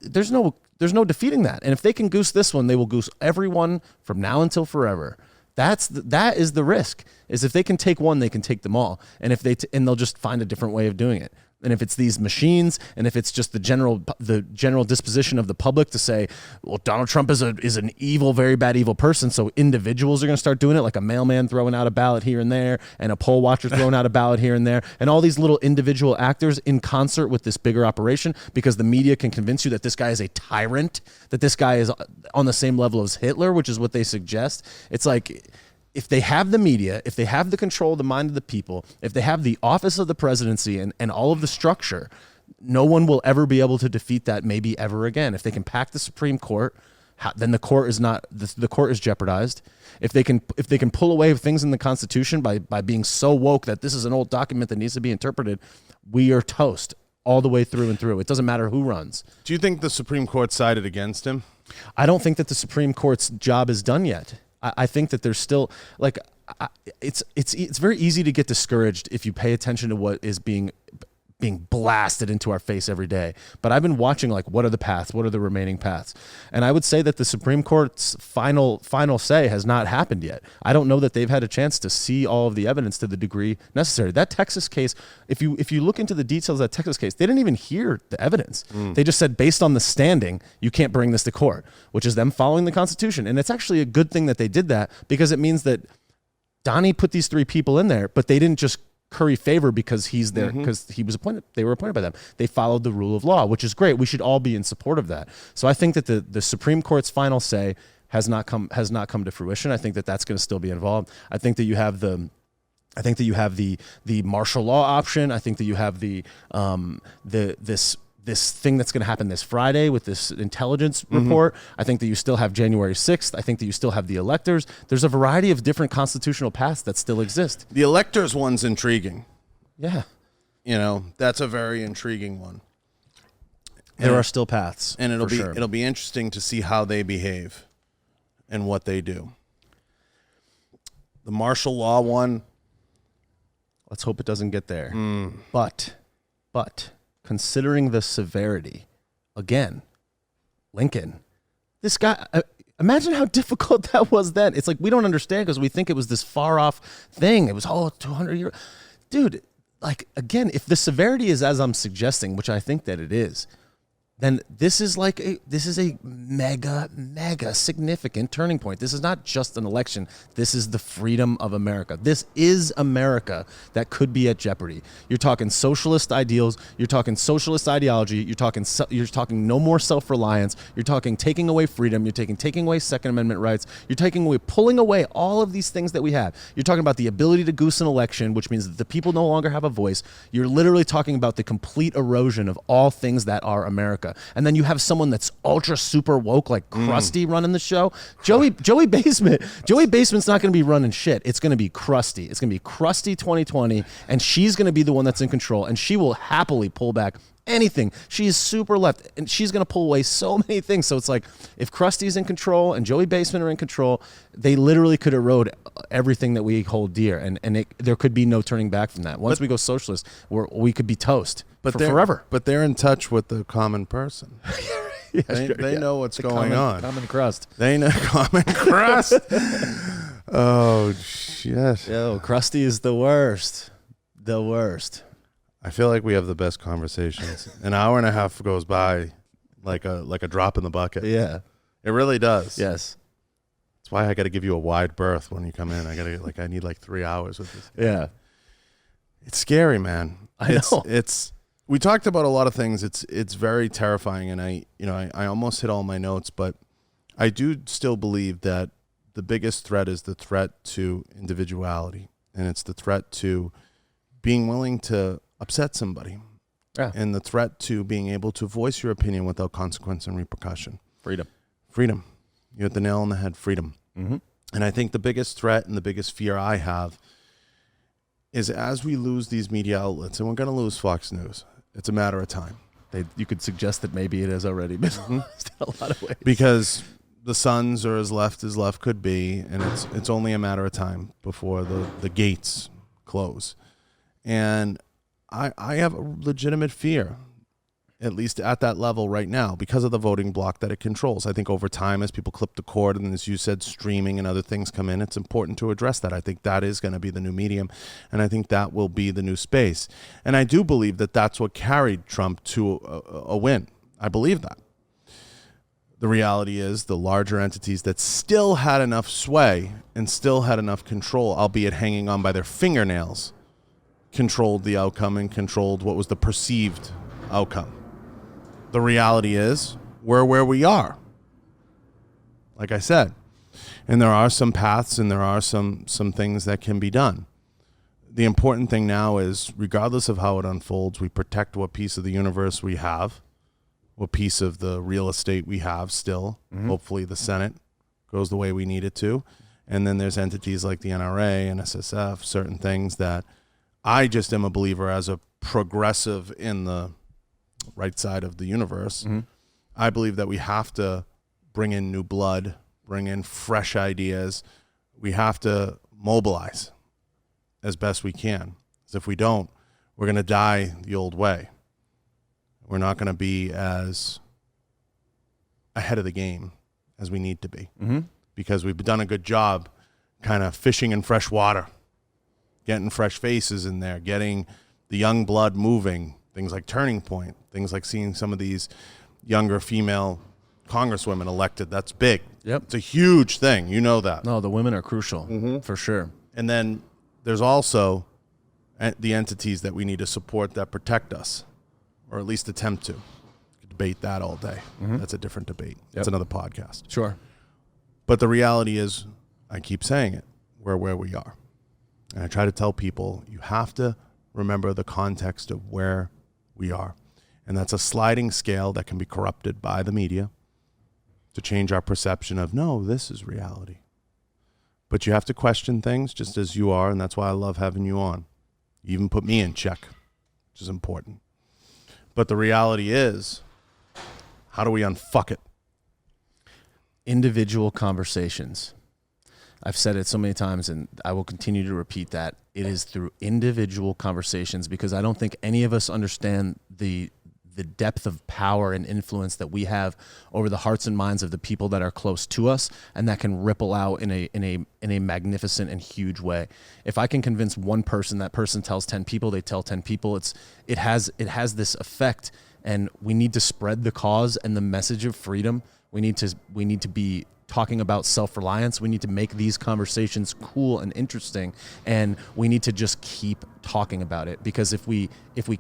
There's no defeating that. And if they can goose this one, they will goose everyone from now until forever. That is the risk. Is if they can take one, they can take them all. And if and they'll just find a different way of doing it. And if it's these machines, and if it's just the general disposition of the public to say, well, Donald Trump is an evil, very bad, evil person, so individuals are going to start doing it, like a mailman throwing out a ballot here and there, and a poll watcher throwing out a ballot here and there, and all these little individual actors in concert with this bigger operation, because the media can convince you that this guy is a tyrant, that this guy is on the same level as Hitler, which is what they suggest. It's like, if they have the media, if they have the control of the mind of the people, if they have the office of the presidency and all of the structure, no one will ever be able to defeat that, maybe ever again. If they can pack the Supreme Court, then the court is jeopardized. If they can pull away things in the Constitution by being so woke that this is an old document that needs to be interpreted, we are toast all the way through and through. It doesn't matter who runs. Do you think the Supreme Court sided against him? I don't think that the Supreme Court's job is done yet. I think that there's still it's very easy to get discouraged if you pay attention to what is being blasted into our face every day. But I've been watching, like, what are the paths? What are the remaining paths? And I would say that the Supreme Court's final say has not happened yet. I don't know that they've had a chance to see all of the evidence to the degree necessary. That Texas case, if you look into the details of that Texas case, they didn't even hear the evidence. They just said, based on the standing, you can't bring this to court, which is them following the Constitution. And it's actually a good thing that they did that, because it means that Donnie put these 3 people in there, but they didn't just curry favor because he's there, because he was appointed. They were appointed by them. They followed the rule of law, which is great. We should all be in support of that. So I think that the Supreme Court's final say has not come to fruition. I think that that's going to still be involved. I think that you have the martial law option. I think that you have this thing that's going to happen this Friday with this intelligence report. I think that you still have January 6th. I think that you still have the electors. There's a variety of different constitutional paths that still exist. The electors one's intriguing. Yeah. That's a very intriguing one. There are still paths. And it'll be interesting to see how they behave and what they do. The martial law one, let's hope it doesn't get there. But considering the severity, again, Lincoln, this guy, imagine how difficult that was then. It's like, we don't understand because we think it was this far off thing. It was 200 years. Dude, like, again, if the severity is as I'm suggesting, which I think that it is, then this is a mega significant turning point. This is not just an election. This is the freedom of America. This is America that could be at jeopardy. You're talking socialist ideals. You're talking socialist ideology. You're talking no more self-reliance. You're talking taking away freedom. You're taking away Second Amendment rights. You're pulling away all of these things that we have. You're talking about the ability to goose an election, which means that the people no longer have a voice. You're literally talking about the complete erosion of all things that are America. And then you have someone that's ultra super woke, like Krusty, running the show. Joey Basement's not going to be running shit. It's going to be Krusty. It's going to be Krusty 2020, and she's going to be the one that's in control, and she will happily pull back anything. She is super left, and she's going to pull away so many things. So it's like, if Krusty's in control and Joey Basement are in control, they literally could erode everything that we hold dear, and there could be no turning back from that. Once we go socialist, we could be toast for forever. But they're in touch with the common person. They know what's going on. Common crust. They know common crust. Oh, shit. Yo, Krusty is the worst. The worst. I feel like we have the best conversations. An hour and a half goes by like a drop in the bucket. Yeah. It really does. Yes. That's why I got to give you a wide berth when you come in. I need like 3 hours with this. Yeah. It's scary, man. I know. We talked about a lot of things. It's very terrifying, and I almost hit all my notes, but I do still believe that the biggest threat is the threat to individuality, and it's the threat to being willing to upset somebody, and the threat to being able to voice your opinion without consequence and repercussion. Freedom. You hit the nail on the head. Freedom. And I think the biggest threat and the biggest fear I have is as we lose these media outlets, and we're going to lose Fox News, it's a matter of time. You could suggest that maybe it has already been lost in a lot of ways. Because the Suns are as left could be, and it's only a matter of time before the gates close. And I have a legitimate fear, at least at that level right now, because of the voting block that it controls. I think over time, as people clip the cord and, as you said, streaming and other things come in, it's important to address that. I think that is going to be the new medium, and I think that will be the new space. And I do believe that that's what carried Trump to a win. I believe that. The reality is the larger entities that still had enough sway and still had enough control, albeit hanging on by their fingernails, controlled the outcome and controlled what was the perceived outcome. The reality is we're where we are, like I said. And there are some paths and there are some things that can be done. The important thing now is, regardless of how it unfolds, we protect what piece of the universe we have, what piece of the real estate we have still. Hopefully the Senate goes the way we need it to. And then there's entities like the NRA and SSF, certain things that I just am a believer as a progressive in the right side of the universe. I believe that we have to bring in new blood, bring in fresh ideas. We have to mobilize as best we can. Because if we don't, we're going to die the old way. We're not going to be as ahead of the game as we need to be. Because we've done a good job kind of fishing in fresh water, getting fresh faces in there, getting the young blood moving, things like Turning Point, things like seeing some of these younger female congresswomen elected. That's big. Yep. It's a huge thing. You know that. No, the women are crucial, for sure. And then there's also the entities that we need to support that protect us, or at least attempt to. Debate that all day. That's a different debate. That's another podcast. Sure. But the reality is, I keep saying it, we're where we are. And I try to tell people, you have to remember the context of where we are. And that's a sliding scale that can be corrupted by the media to change our perception of, no, this is reality. But you have to question things just as you are, and that's why I love having you on. You even put me in check, which is important. But the reality is, how do we unfuck it? Individual conversations. I've said it so many times, and I will continue to repeat that. It is through individual conversations, because I don't think any of us understand the depth of power and influence that we have over the hearts and minds of the people that are close to us, and that can ripple out in a magnificent and huge way. If I can convince one person, that person tells 10 people, they tell 10 people. It has this effect, and we need to spread the cause and the message of freedom. We need to be talking about self-reliance. We need to make these conversations cool and interesting, and we need to just keep talking about it, because if we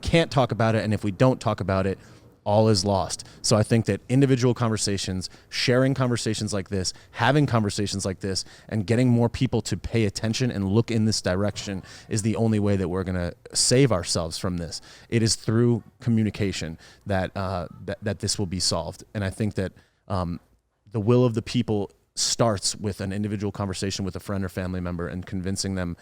can't talk about it, and if we don't talk about it, all is lost. So I think that individual conversations, sharing conversations like this, having conversations like this, and getting more people to pay attention and look in this direction is the only way that we're going to save ourselves from this. It is through communication that this will be solved. And I think that the will of the people starts with an individual conversation with a friend or family member, and convincing them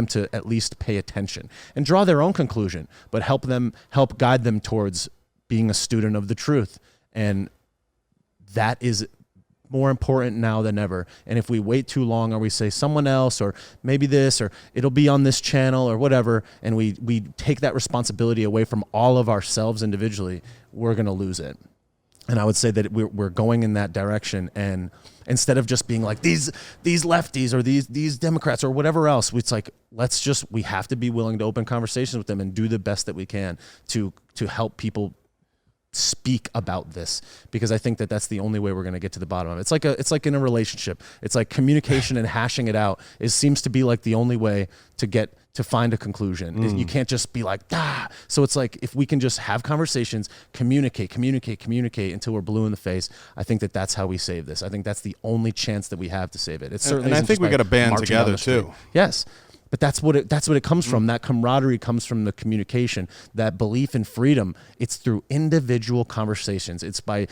to at least pay attention and draw their own conclusion, but help guide them towards being a student of the truth. And that is more important now than ever. And if we wait too long, or we say someone else, or maybe this, or it'll be on this channel, or whatever, and we take that responsibility away from all of ourselves individually, we're going to lose it. And I would say that we're going in that direction. And instead of just being like these lefties or these Democrats or whatever else, it's like, we have to be willing to open conversations with them and do the best that we can to help people speak about this, because I think that that's the only way we're going to get to the bottom of it. It's like in a relationship. It's like communication and hashing it out seems to be like the only way to find a conclusion. You can't just be like, So it's like, if we can just have conversations, communicate until we're blue in the face, I think that that's how we save this. I think that's the only chance that we have to save it. It's certainly, and I think we got to band together too. Yes. But that's what it comes from. That camaraderie comes from the communication, that belief in freedom. It's through individual conversations. It's by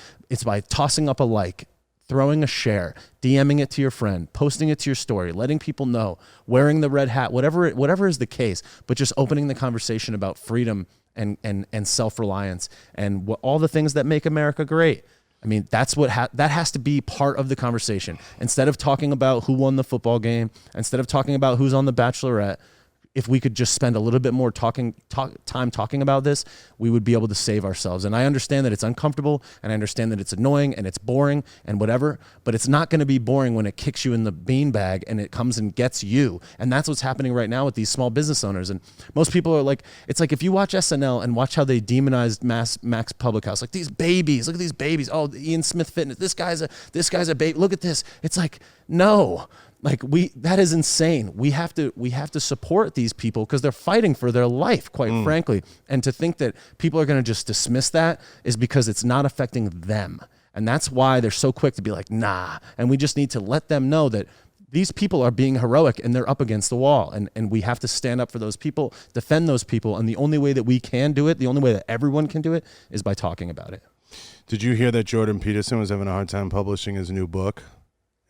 tossing up a like throwing a share, DMing it to your friend, posting it to your story, letting people know, wearing the red hat, whatever is the case, but just opening the conversation about freedom and self-reliance and all the things that make America great. I mean, that's that has to be part of the conversation. Instead of talking about who won the football game, instead of talking about who's on The Bachelorette, if we could just spend a little bit more time talking about this, we would be able to save ourselves. And I understand that it's uncomfortable, and I understand that it's annoying and it's boring and whatever, but it's not going to be boring when it kicks you in the beanbag and it comes and gets you. And that's what's happening right now with these small business owners. And most people are like, it's like if you watch SNL and watch how they demonized Max Public House, like these babies, look at these babies. Oh, Ian Smith Fitness, this guy's a baby. Look at this. It's like, no. Like that is insane. We have to support these people because they're fighting for their life, quite frankly. And to think that people are going to just dismiss that is because it's not affecting them. And that's why they're so quick to be like, nah. And we just need to let them know that these people are being heroic and they're up against the wall. And we have to stand up for those people, defend those people. And the only way that we can do it, the only way that everyone can do it is by talking about it. Did you hear that Jordan Peterson was having a hard time publishing his new book?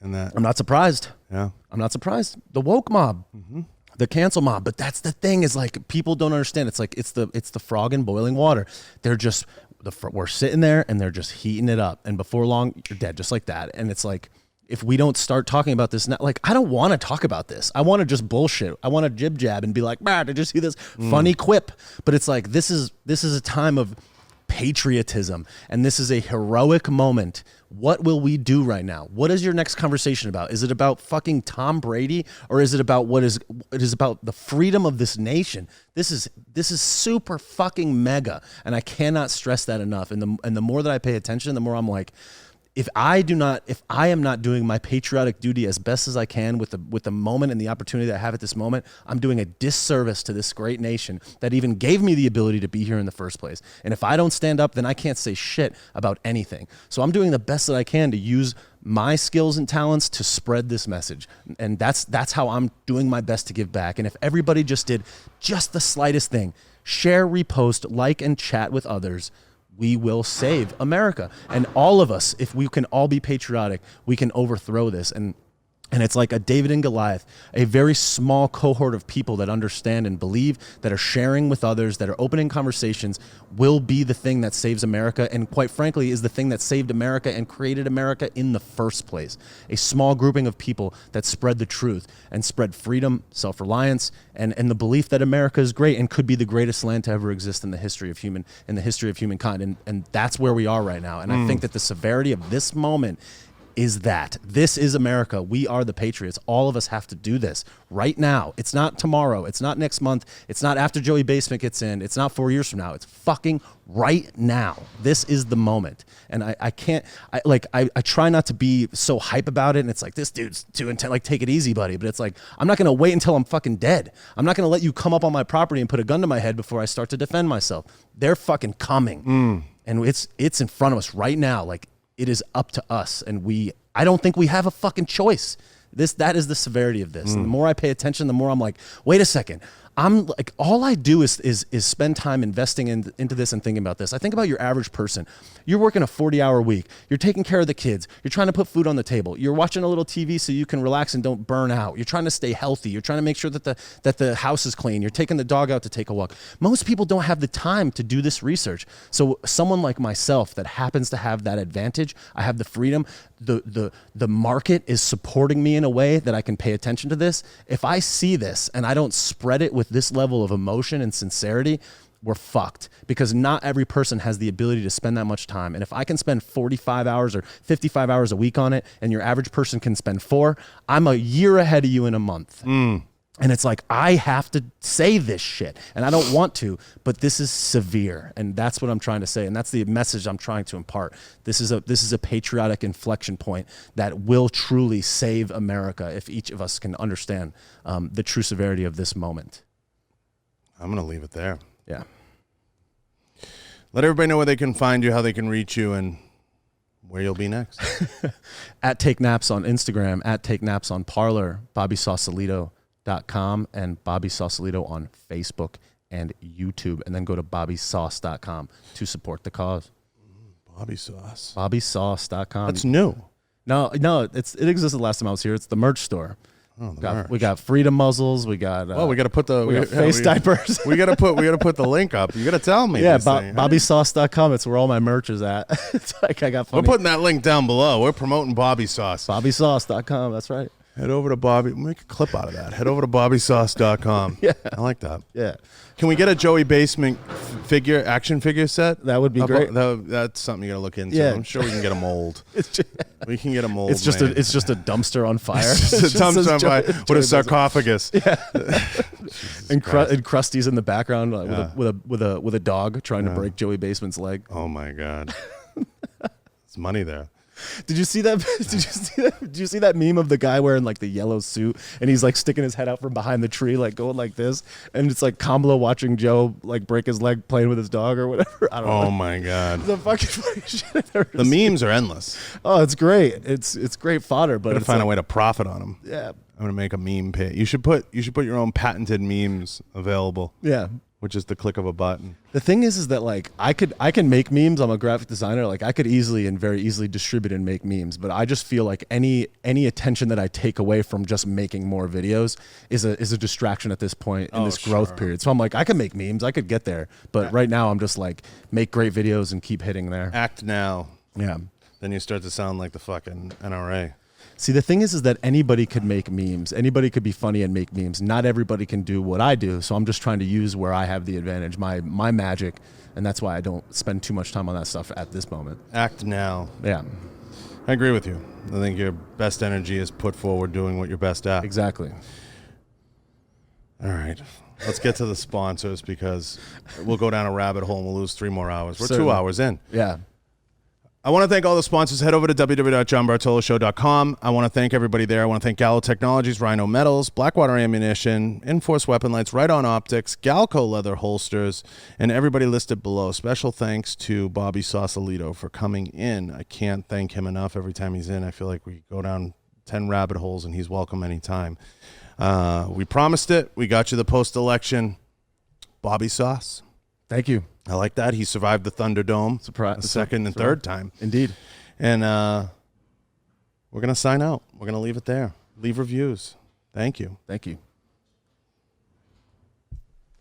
And that I'm not surprised. Yeah. I'm not surprised. The woke mob, the cancel mob. But that's the thing is like people don't understand. It's like it's the frog in boiling water. They're just we're sitting there and they're just heating it up. And before long, you're dead, just like that. And it's like if we don't start talking about this now, like I don't want to talk about this. I want to just bullshit. I want to jib jab and be like, did you see this funny quip? But it's like this is a time of patriotism, and this is a heroic moment. What will we do right now? What is your next conversation about? Is it about fucking Tom Brady, or is it about it is about the freedom of this nation? This is super fucking mega, and I cannot stress that enough. And the more that I pay attention, the more I'm like, if I am not doing my patriotic duty as best as I can with the moment and the opportunity that I have at this moment, I'm doing a disservice to this great nation that even gave me the ability to be here in the first place. And if I don't stand up, then I can't say shit about anything. So I'm doing the best that I can to use my skills and talents to spread this message. And that's how I'm doing my best to give back. And if everybody just did just the slightest thing, share, repost, like, and chat with others, we will save America. And all of us, if we can all be patriotic, we can overthrow this. And it's like a David and Goliath, a very small cohort of people that understand and believe, that are sharing with others, that are opening conversations, will be the thing that saves America, and quite frankly is the thing that saved America and created America in the first place. A small grouping of people that spread the truth and spread freedom, self-reliance, and the belief that America is great and could be the greatest land to ever exist in the history of humankind. And that's where we are right now. And I think that the severity of this moment is that this is America. We are the patriots. All of us have to do this right now. It's not tomorrow. It's not next month. It's not after Joey Basement gets in. It's not 4 years from now. It's fucking right now. This is the moment. And I try not to be so hype about it. And it's like, this dude's too intense. Like, take it easy, buddy. But it's like, I'm not going to wait until I'm fucking dead. I'm not going to let you come up on my property and put a gun to my head before I start to defend myself. They're fucking coming. And it's in front of us right now. Like, it is up to us, and I don't think we have a fucking choice. That is the severity of this. And the more I pay attention, the more I'm like, wait a second. I'm like, all I do is spend time investing into this and thinking about this. I think about your average person. You're working a 40-hour week. You're taking care of the kids. You're trying to put food on the table. You're watching a little TV so you can relax and don't burn out. You're trying to stay healthy. You're trying to make sure that the house is clean. You're taking the dog out to take a walk. Most people don't have the time to do this research. So someone like myself that happens to have that advantage, I have the freedom, the market is supporting me in a way that I can pay attention to this. If I see this and I don't spread it with this level of emotion and sincerity, we're fucked, because not every person has the ability to spend that much time. And if I can spend 45 hours or 55 hours a week on it, and your average person can spend 4, I'm a year ahead of you in a month. And it's like, I have to say this shit, and I don't want to, but this is severe. And that's what I'm trying to say. And that's the message I'm trying to impart. This is a patriotic inflection point that will truly save America if each of us can understand the true severity of this moment. I'm going to leave it there. Yeah. Let everybody know where they can find you, how they can reach you, and where you'll be next. At Take Naps on Instagram, at Take Naps on Parler, BobbySausalito.com, and Bobby Sausalito on Facebook and YouTube. And then go to BobbySauce.com to support the cause. Bobby Sauce. BobbySauce.com. That's new. No, it existed last time I was here. It's the merch store. Oh, We got freedom muzzles. We got we got to put the face diapers. we got to put the link up. You got to tell me. Yeah, BobbySauce.com. It's where all my merch is at. It's like I got funny. We're putting that link down below. We're promoting Bobby Sauce. BobbySauce.com. That's right. Head over to Bobby. Make a clip out of that. Head over to BobbySauce.com. Yeah, I like that. Yeah. Can we get a Joey Basement action figure set? That would be great. That's something you got to look into. Yeah. I'm sure we can get a mold. We can get a mold. It's just a dumpster on fire. It's just a dumpster on fire with a sarcophagus. Yeah. And Krusty's in the background with a dog trying to break Joey Basement's leg. Oh my God. There's money there. Did you see that? Did you see that meme of the guy wearing like the yellow suit and he's like sticking his head out from behind the tree, like going like this, and it's like Kamala watching Joe like break his leg playing with his dog or whatever. I don't know. Oh my God. The fucking funny shit I've ever The seen. memes are endless. Oh, it's great. It's great fodder, but I'm gonna find a way to profit on them. Yeah. I'm gonna make a meme page. You should put your own patented memes available. Yeah. Which is the click of a button. The thing is that like I can make memes. I'm a graphic designer. Like I could very easily distribute and make memes, but I just feel like any attention that I take away from just making more videos is a distraction at this point in this growth period. So I'm like, I can make memes. I could get there, but right now I'm just like make great videos and keep hitting there. Act now. Yeah. Then you start to sound like the fucking NRA. See, the thing is that anybody could make memes. Anybody could be funny and make memes. Not everybody can do what I do. So I'm just trying to use where I have the advantage, my magic, and that's why I don't spend too much time on that stuff at this moment. Act now. Yeah. I agree with you. I think your best energy is put forward doing what you're best at. Exactly. All right. Let's get to the sponsors because we'll go down a rabbit hole and we'll lose 3 more hours. We're Certainly. 2 hours in. Yeah. I want to thank all the sponsors. Head over to www.johnbartoloshow.com. I want to thank everybody there. I want to thank Gallo Technologies, Rhino Metals, Blackwater Ammunition, Enforce Weapon Lights, Right On Optics, Galco Leather Holsters, and everybody listed below. Special thanks to Bobby Sausalito for coming in. I can't thank him enough. Every time he's in, I feel like we go down 10 rabbit holes, and he's welcome anytime. We promised it. We got you the post-election Bobby Sauce. Thank you. I like that. He survived the Thunderdome the second and third time. Indeed. And we're going to sign out. We're going to leave it there. Leave reviews. Thank you. Thank you.